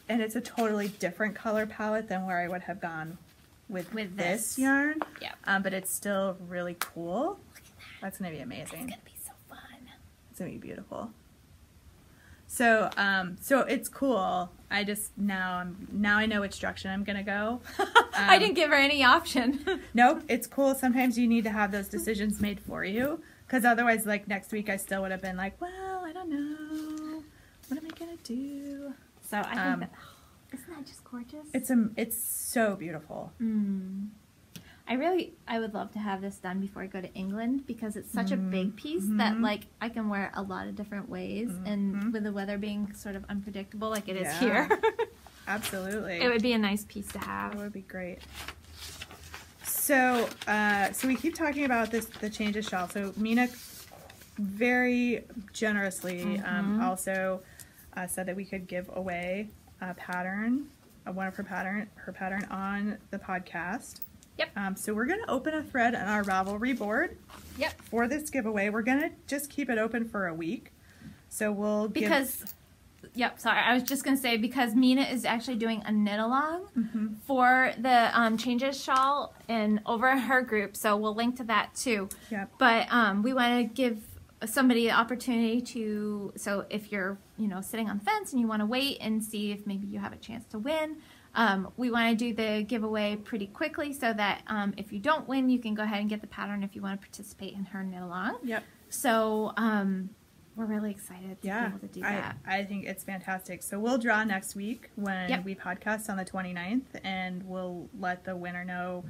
And it's a totally different color palette than where I would have gone with this yarn. Yeah. But it's still really cool. Look at that. That's gonna be amazing. It's gonna be so fun. It's gonna be beautiful. So so it's cool. I just now I know which direction I'm gonna go. I didn't give her any option. Nope, it's cool. Sometimes you need to have those decisions made for you, because otherwise, like next week, I still would have been like, well, I don't know, what am I gonna do? So I think isn't that just gorgeous? It's so beautiful. I would love to have this done before I go to England, because it's such a big piece that like I can wear a lot of different ways, and with the weather being sort of unpredictable like it is here. Absolutely. It would be a nice piece to have. It would be great. So so we keep talking about the changes shawl. So Mina very generously also said that we could give away a pattern, one of her pattern on the podcast. Yep. So we're going to open a thread on our Ravelry board. Yep. For this giveaway. We're going to just keep it open for a week. So we'll Yep, sorry. I was just going to say, because Mina is actually doing a knit along for the Changes shawl over her group, so we'll link to that too. Yep. But we want to give somebody the opportunity to, so if you're, sitting on the fence and you want to wait and see if maybe you have a chance to win, we want to do the giveaway pretty quickly, so that if you don't win, you can go ahead and get the pattern if you want to participate in her knit along. Yep. So we're really excited to be able to do that. I think it's fantastic. So we'll draw next week when we podcast on the 29th, and we'll let the winner know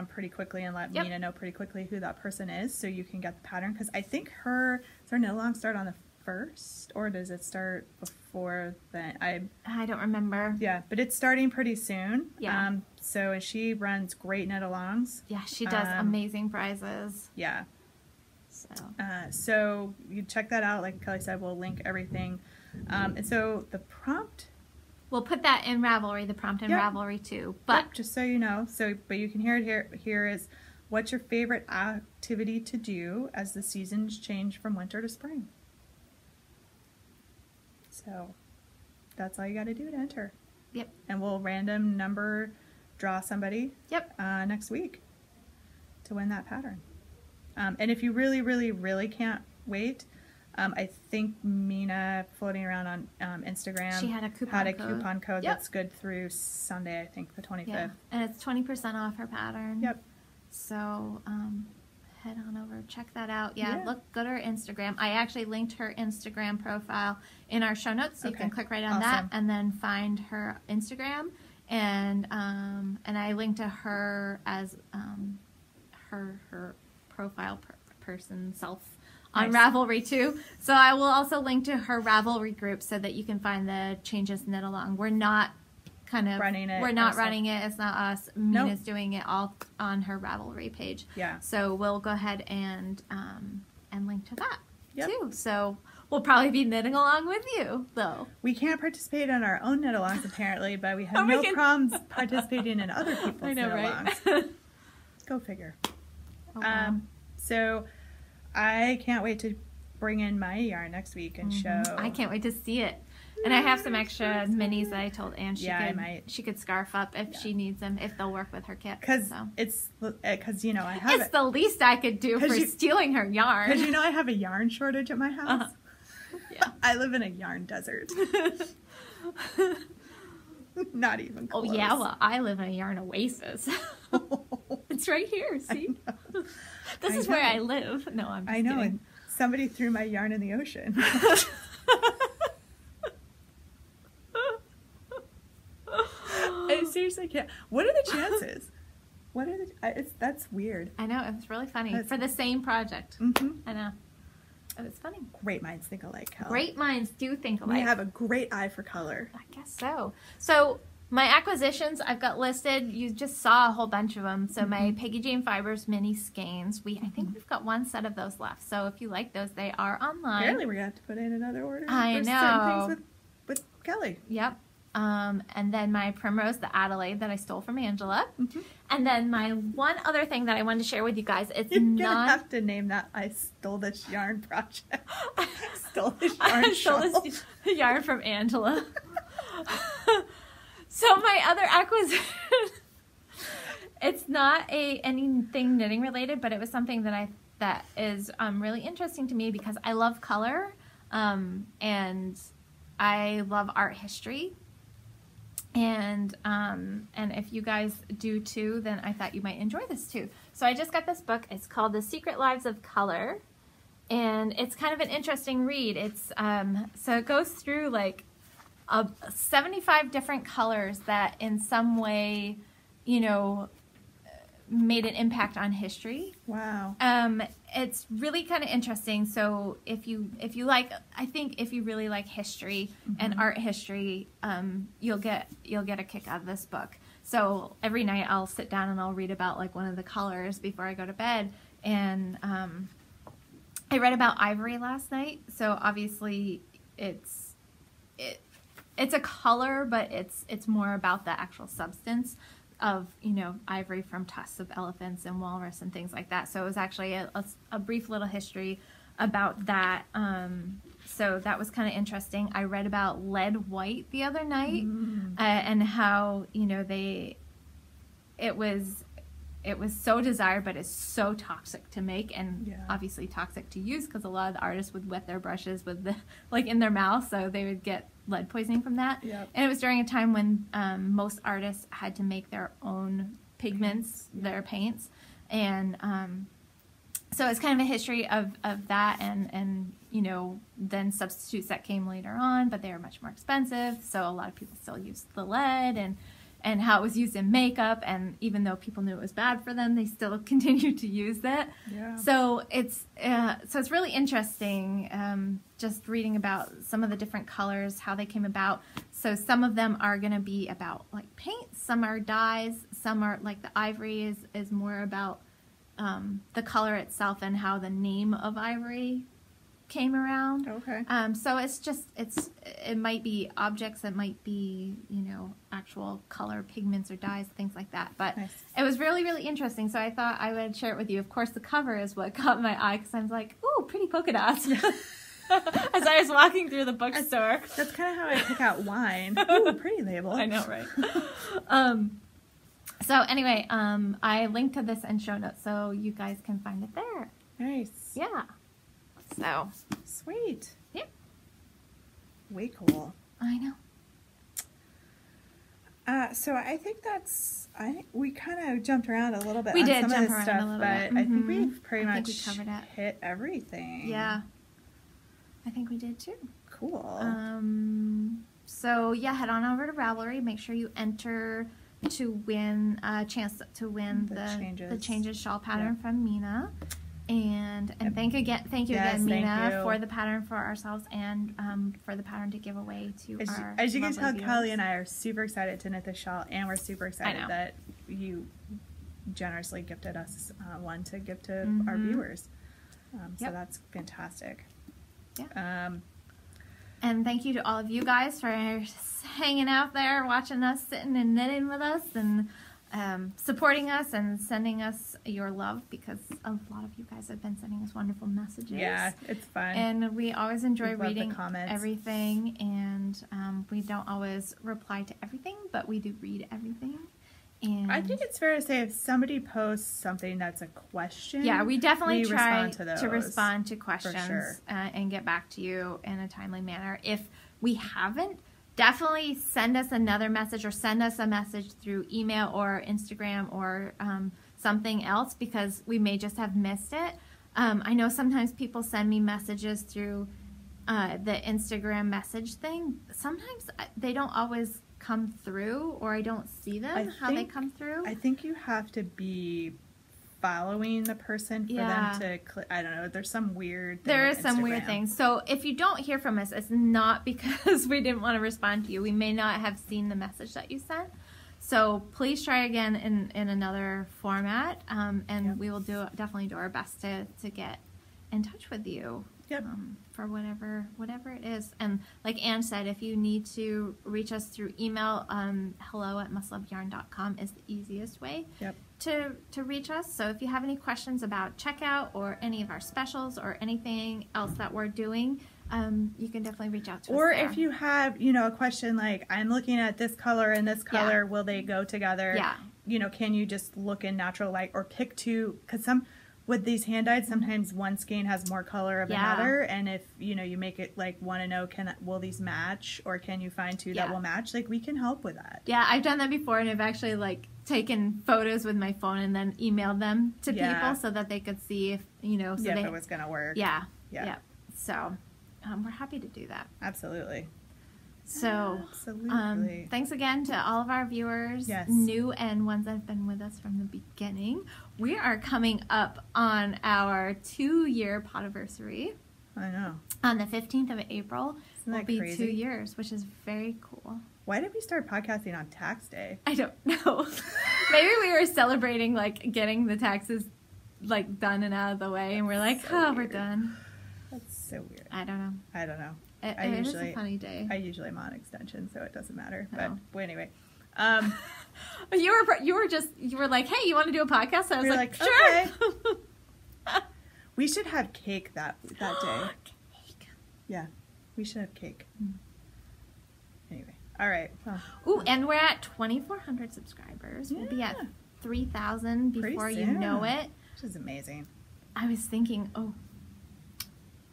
pretty quickly, and let Mina know pretty quickly who that person is, so you can get the pattern. Because I think does her knit along start on the 1st, or does it start before then? I don't remember. Yeah, but it's starting pretty soon. Yeah. So she runs great knit alongs. Yeah, she does amazing prizes. Yeah. So. So you check that out. Like Kelly said, we'll link everything. And so the prompt, we'll put that in Ravelry, the prompt in Ravelry too. But just so you know, but you can hear it here is, what's your favorite activity to do as the seasons change from winter to spring? So that's all you got to do to enter. Yep. And we'll random number draw somebody. Yep. Next week to win that pattern. And if you really, really, really can't wait, I think Mina, floating around on Instagram, she had a coupon code that's good through Sunday, I think, the 25th. Yeah. And it's 20% off her pattern. Yep. So head on over, check that out. Yeah, go to her Instagram. I actually linked her Instagram profile in our show notes, so you can click right on that and then find her Instagram. And I linked to her as her profile person self on Ravelry too. So I will also link to her Ravelry group so that you can find the Changes Knit Along. We're not running it. We're not running it. It's not us. Mina's doing it all on her Ravelry page. Yeah. So we'll go ahead and link to that too. So we'll probably be knitting along with you, though. We can't participate in our own knit-alongs, apparently, but we have no problems participating in other people's knit-alongs. Right? Go figure. Oh, wow. So I can't wait to bring in my yarn next week and show. I can't wait to see it. And I have some extra minis that I told Anne she could scarf up if she needs them, if they'll work with her kit. Because you know, I have it's the least I could do for stealing her yarn. Because you know I have a yarn shortage at my house. Yeah. I live in a yarn desert. Not even close. Oh yeah, well I live in a yarn oasis. It's right here, see? This is where I live. No, I'm just kidding. And somebody threw my yarn in the ocean. I seriously can't. What are the chances? That's weird. I know, it was really funny. For the same project. I know. It was funny. Great minds think alike, Helen. Great minds do think alike. We have a great eye for color. I guess so. So my acquisitions I've got listed. You just saw a whole bunch of them. So my Peggy Jane Fibers mini skeins. I think we've got one set of those left. So if you like those, they are online. Apparently we're going to have to put in another order. I know. Things with Kelly. Yep. And then my Primrose, the Adelaide that I stole from Angela. And then my one other thing that I wanted to share with you guys, You're gonna have to name that I Stole This Yarn project. Stole this yarn I stole this yarn from Angela. So my other acquisition, it's not anything knitting related, but it was something that is really interesting to me because I love color, and I love art history. And if you guys do too, then I thought you might enjoy this too. So I just got this book. It's called The Secret Lives of Color, and it's kind of an interesting read. It's so it goes through like 75 different colors that in some way, you know, made an impact on history. Wow. It's really kind of interesting. So if you like, I think if you really like history and art history, you'll get a kick out of this book. So every night I'll sit down and I'll read about like one of the colors before I go to bed. And I read about ivory last night. So obviously it's a color, but it's more about the actual substance of, you know, ivory from tusks of elephants and walrus and things like that. So it was actually a brief little history about that. So that was kind of interesting. I read about lead white the other night, and how, you know, it was so desired, but it's so toxic to make, and obviously toxic to use, because a lot of the artists would wet their brushes with the in their mouth, so they would get lead poisoning from that. And it was during a time when most artists had to make their own pigments, their paints, and so it's kind of a history of that, and you know, then substitutes that came later on, but they were much more expensive, so a lot of people still used the lead, and how it was used in makeup, and even though people knew it was bad for them, they still continued to use it. So it's really interesting, just reading about some of the different colors, how they came about. So some of them are going to be about like paint, some are dyes, some are like the ivory is more about the color itself and how the name of ivory came around. So it might be objects, it might be, you know, actual color pigments or dyes, things like that, but it was really, really interesting, so I thought I would share it with you. Of course the cover is what caught my eye, because I was like, ooh, pretty polka dots. As I was walking through the bookstore. That's kind of how I pick out wine. Ooh, pretty label. I know, right? So anyway, I linked to this in show notes, so you guys can find it there. Nice. Yeah. So Sweet. Yep. Way cool. I know. So I think we kind of jumped around a little bit on some of this stuff, but I think we've pretty much we covered it. Hit everything. Yeah. I think we did too. Cool. So yeah, head on over to Ravelry. Make sure you enter to win a chance to win the changes shawl pattern from Mina. And thank you again, Mina, for the pattern for ourselves and for the pattern to give away to our as you can tell, viewers. Kelly and I are super excited to knit the shawl, and we're super excited that you generously gifted us one to give to our viewers. So that's fantastic. Yeah. And thank you to all of you guys for hanging out there, watching us, sitting and knitting with us, and supporting us and sending us your love, because a lot of you guys have been sending us wonderful messages. Yeah, it's fun. And we always enjoy reading everything, and we don't always reply to everything, but we do read everything. And I think it's fair to say if somebody posts something that's a question, we definitely try to respond to questions and get back to you in a timely manner. If we haven't, definitely send us another message, or send us a message through email or Instagram or something else, because we may just have missed it. I know sometimes people send me messages through the Instagram message thing. Sometimes they don't always come through, or I don't see them they come through. I think you have to be following the person for them to click. I don't know, there's some weird thing. There is some weird thing. So if you don't hear from us, it's not because we didn't want to respond to you. We may not have seen the message that you sent. So please try again in another format, and we will definitely do our best to get in touch with you. Yep. For whatever it is. And like Anne said, if you need to reach us through email, hello@mustloveyarn.com is the easiest way to reach us. So if you have any questions about checkout or any of our specials or anything else that we're doing, you can definitely reach out to us. Or if you have, a question like, I'm looking at this color and this color, will they go together? Yeah. Can you just look in natural light or pick two? Because with these hand dyes, sometimes one skein has more color of another, and if you make it like want to know, will these match, or can you find two that will match? Like, we can help with that. Yeah, I've done that before, and I've actually like taken photos with my phone and then emailed them to people so that they could see if if it was gonna work. Yeah. So we're happy to do that. Absolutely. So, thanks again to all of our viewers, new and ones that have been with us from the beginning. We are coming up on our 2-year podiversary. I know. On the 15th of April, will be crazy? 2 years, which is very cool. Why did we start podcasting on tax day? I don't know. Maybe we were celebrating like getting the taxes like done and out of the way, and we're like, we're done. That's so weird. I don't know. It is a funny day. I usually am on extension, so it doesn't matter. No. But anyway, you were like, hey, you want to do a podcast? So I was like, sure. Okay. We should have cake that day. Cake. Yeah, we should have cake. Anyway, all right. Ooh, and we're at 2,400 subscribers. We'll be at 3,000 before you know it. Which is amazing. I was thinking,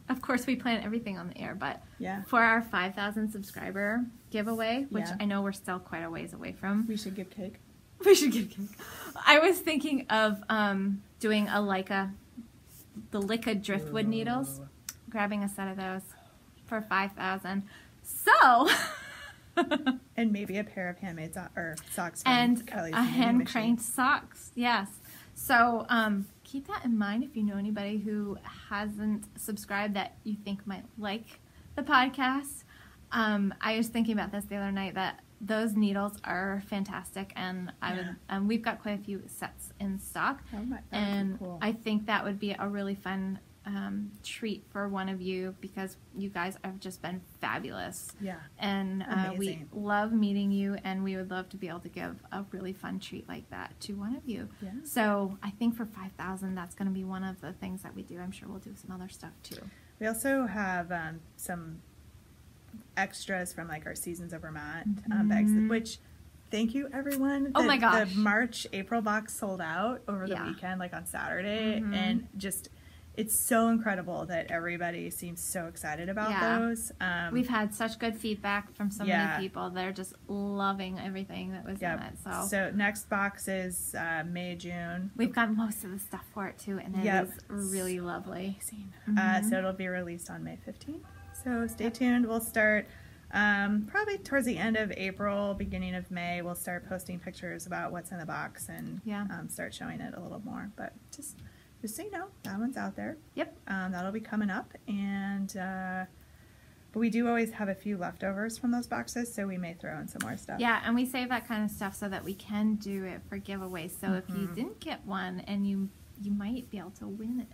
of course, we plan everything on the air, but for our 5,000 subscriber giveaway, which I know we're still quite a ways away from. We should give cake. I was thinking of doing the Leica driftwood needles, grabbing a set of those for 5,000. So... and maybe a pair of handmade socks from and Kelly's a hand-cranked socks, yes. So keep that in mind if you know anybody who hasn't subscribed that you think might like the podcast. I was thinking about this the other night, that those needles are fantastic, and we've got quite a few sets in stock, and cool. I think that would be a really fun treat for one of you, because you guys have just been fabulous. Yeah. And we love meeting you, and we would love to be able to give a really fun treat like that to one of you. Yeah. So I think for 5,000, that's going to be one of the things that we do. I'm sure we'll do some other stuff too. We also have some extras from like our Seasons of Vermont bags, which thank you everyone. Oh my gosh. The March-April box sold out over the weekend, like on Saturday, and just it's so incredible that everybody seems so excited about those. We've had such good feedback from so many people. They're just loving everything that was in it. So next box is May, June. We've got most of the stuff for it too, and it is really lovely. So it'll be released on May 15th. So stay tuned. We'll start probably towards the end of April, beginning of May. We'll start posting pictures about what's in the box and start showing it a little more. But just so you know, that one's out there. Yep. That'll be coming up, and but we do always have a few leftovers from those boxes, so we may throw in some more stuff. Yeah, and we save that kind of stuff so that we can do it for giveaways. So if you didn't get one, and you might be able to win it.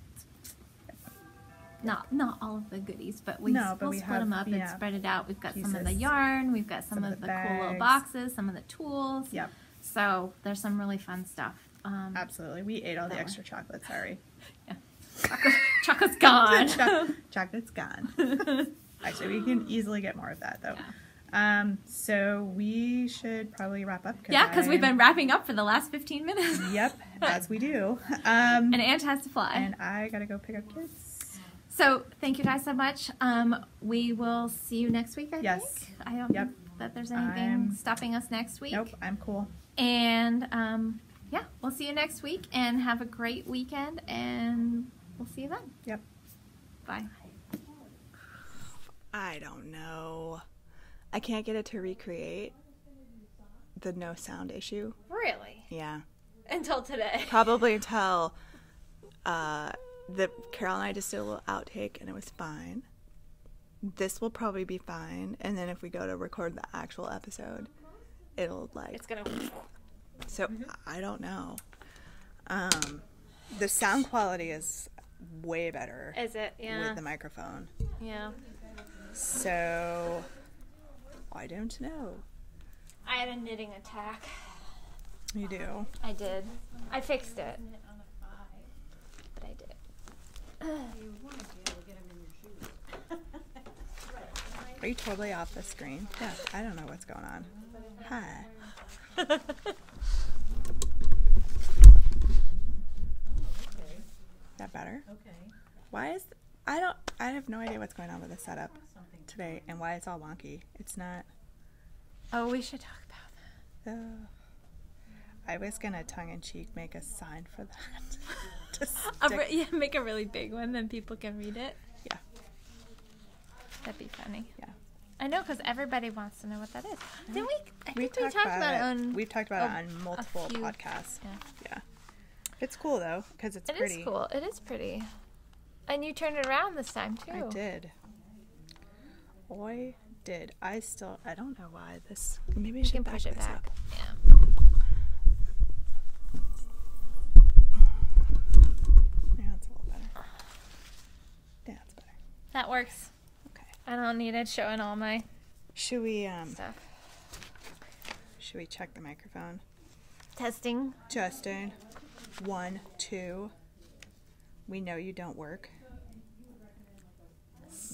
Not all of the goodies, but we'll split them up and spread it out. We've got some of the yarn, we've got some of the cool little boxes, some of the tools. Yep. So there's some really fun stuff. Absolutely. We ate all the extra chocolate, sorry. Yeah. Chocolate's gone. Chocolate's gone. Actually, we can easily get more of that, though. Yeah. So we should probably wrap up. Because we've been wrapping up for the last 15 minutes. Yep, as we do. And Aunt has to fly. And I got to go pick up kids. So thank you guys so much. We will see you next week, I think. I don't think that there's anything stopping us next week. Nope, I'm cool. And yeah, we'll see you next week, and have a great weekend, and we'll see you then. Yep. Bye. I don't know. I can't get it to recreate the no sound issue. Really? Yeah. Until today. Probably until Carol and I just did a little outtake, and it was fine. This will probably be fine, and then if we go to record the actual episode, it'll it's gonna. So I don't know. The sound quality is way better. Is it? Yeah. With the microphone. Yeah. So I don't know. I had a knitting attack. You do? I did. I fixed it. But I did. Are you totally off the screen? Yeah. I don't know what's going on. Hi. That better? Okay. Why is I have no idea what's going on with the setup today and why it's all wonky. It's not. Oh, we should talk about that. I was gonna tongue-in-cheek make a sign for that. Yeah, make a really big one, then people can read it. Yeah. That'd be funny. Yeah. I know, because everybody wants to know what that is. Then we talked about it on. We've talked about it on multiple podcasts. Yeah. It's cool though, because it's pretty. It is cool. It is pretty. And you turned it around this time too. I did. I don't know why this. Maybe I should push it back. Up. Yeah. Yeah, it's a little better. Yeah, it's better. That works. Okay. I don't need it showing all my. Should we stuff. Should we check the microphone? Testing. 1, 2. We know you don't work.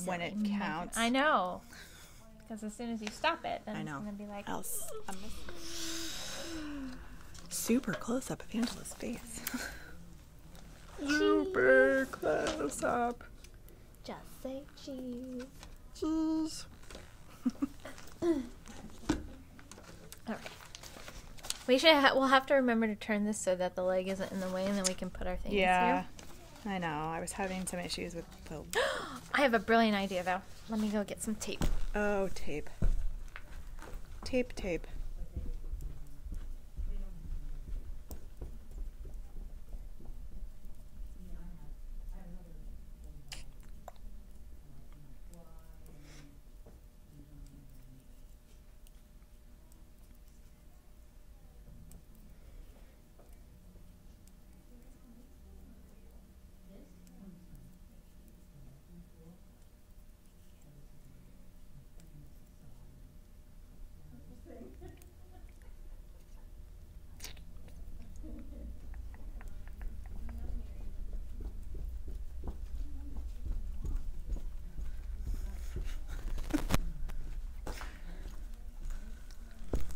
When it counts. I know. Because as soon as you stop it, then it's going to be like... Super close up of Angela's face. Super close up. Just say cheese. Cheese. Alright. We'll have to remember to turn this so that the leg isn't in the way, and then we can put our things here. I know. I was having some issues with the... I have a brilliant idea, though. Let me go get some tape. Oh, tape. Tape.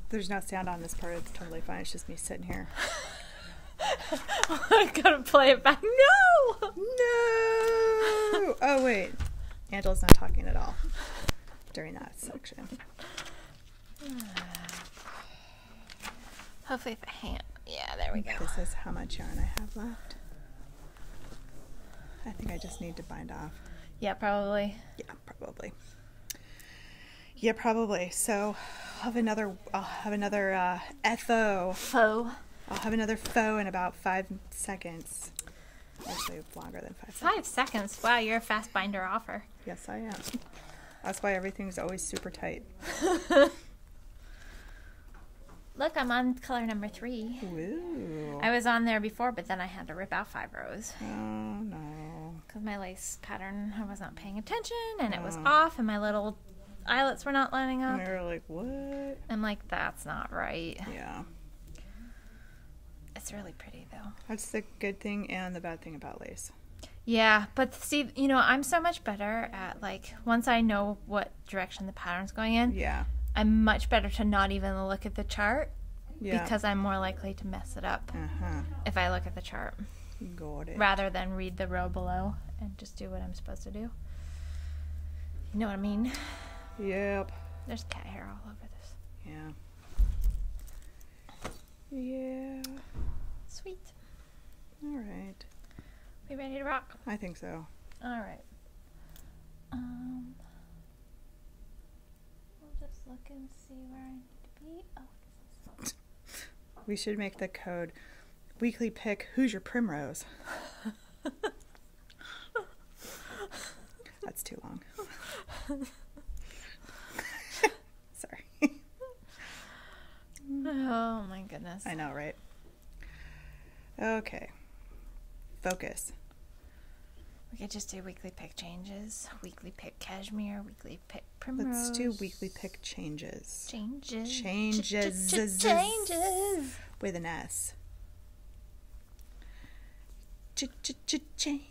There's no sound on this part. It's totally fine. It's just me sitting here. I'm gonna play it back. No! No! Oh, wait. Angela's not talking at all during that section. Hopefully if I hand. Yeah, there we go. This is how much yarn I have left. I think I just need to bind off. Yeah, probably. Yeah, probably. Yeah, probably. So I'll have another FO. Faux. I'll have another faux in about 5 seconds. Actually, longer than 5 seconds. 5 seconds. Wow, you're a fast binder offer. Yes, I am. That's why everything's always super tight. Look, I'm on color number 3. Woo. I was on there before, but then I had to rip out 5 rows. Oh, no. Because my lace pattern, I was not paying attention, and it was off, and my little eyelets were not lining up. And they were like, what? I'm like, that's not right. Yeah. It's really pretty, though. That's the good thing and the bad thing about lace. Yeah, but see, you know, I'm so much better at, like, once I know what direction the pattern's going in, Yeah. I'm much better to not even look at the chart. Yeah. Because I'm more likely to mess it up if I look at the chart. Got it. Rather than read the row below and just do what I'm supposed to do. You know what I mean? Yep. There's cat hair all over this. Yeah. Yeah. Sweet. All right. We ready to rock? I think so. All right. We'll just look and see where I need to be. Oh, We should make the code weekly pick Who's Your Primrose. That's too long. Sorry. oh my goodness. I know, right? Okay. Focus. We could just do weekly pick changes, weekly pick Cashmere, weekly pick Primrose. Let's do weekly pick changes. Changes. Changes. Changes. With an S. Chain.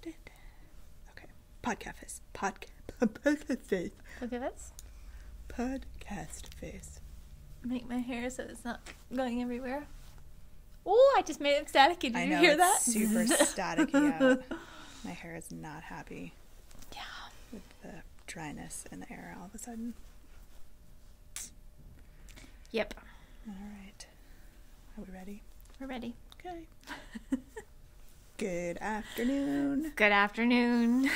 Okay. Podcast face. Podcast face. Look at this. Podcast face. Make my hair so it's not going everywhere. Oh, I just made it staticky. Did you hear that? Super staticky out. My hair is not happy. Yeah. With the dryness in the air all of a sudden. Yep. All right. Are we ready? We're ready. Okay. Good afternoon. Good afternoon.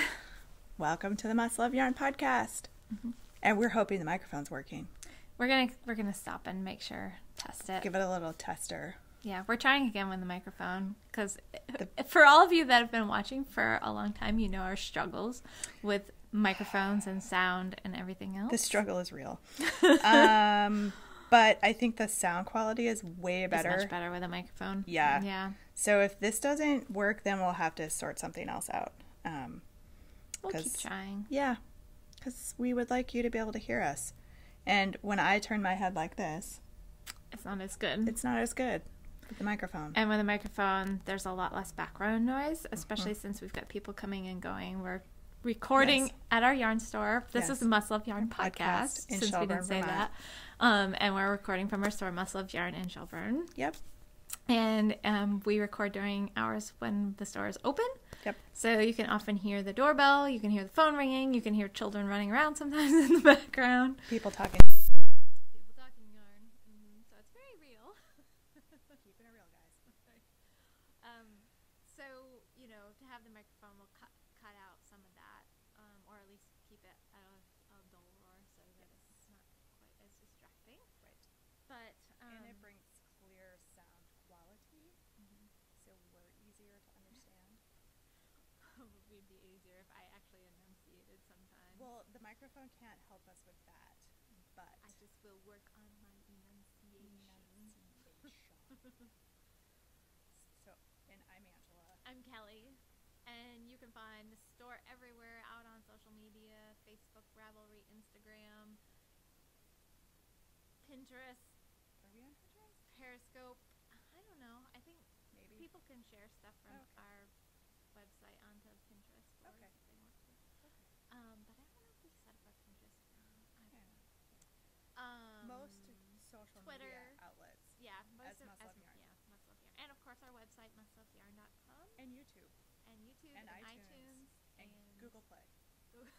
Welcome to the Must Love Yarn podcast. Mm-hmm. And we're hoping the microphone's working. We're gonna stop and make sure, test it. Give it a little tester. Yeah, we're trying again with the microphone because for all of you that have been watching for a long time, you know our struggles with microphones and sound and everything else. The struggle is real. But I think the sound quality is way better. It's much better with a microphone. Yeah. Yeah. So if this doesn't work, then we'll have to sort something else out. We'll keep trying. Yeah. Because we would like you to be able to hear us. And when I turn my head like this, it's not as good. It's not as good with the microphone. And with a microphone, there's a lot less background noise, especially since we've got people coming and going. We're recording at our yarn store. This is the Must Love Yarn podcast, in since Shelburne, we didn't say Vermont. that. And we're recording from our store, Must Love Yarn in Shelburne. Yep. And we record during hours when the store is open. Yep. So you can often hear the doorbell, you can hear the phone ringing, you can hear children running around sometimes in the background. People talking. People talking yarn. So it's very real. Keeping it real, guys. So, you know, to have the microphone will cut out some of that, or at least keep it at a dull roar so that it's not quite as distracting. Right. But, and it brings clear sound quality, so we're easier to understand. It would be easier if I actually enunciated sometimes. Well, the microphone can't help us with that, but I just will work on my enunciation. So, and I'm Angela. I'm Kelly, and you can find the store everywhere out on social media, Facebook, Ravelry, Instagram, Pinterest. Are we on Pinterest? Periscope. I don't know. I think Maybe. people can share stuff from our website onto Pinterest boards if they want to. Okay. But I don't know if we set up our Pinterest account. I don't know. Most social Twitter. media outlets. Yeah, most as of Must Love Yarn. Yeah, Must Love Yarn. And of website, musclessyarn.com. And YouTube. And iTunes. And Google Play. Google.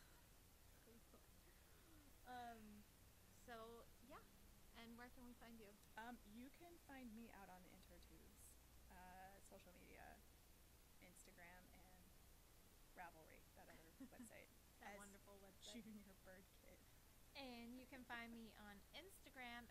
So, yeah. And where can we find you? You can find me out on the intertubes, social media, Instagram, and Ravelry, that other website. That wonderful website. Junior Bird Kid. And you can find me on Instagram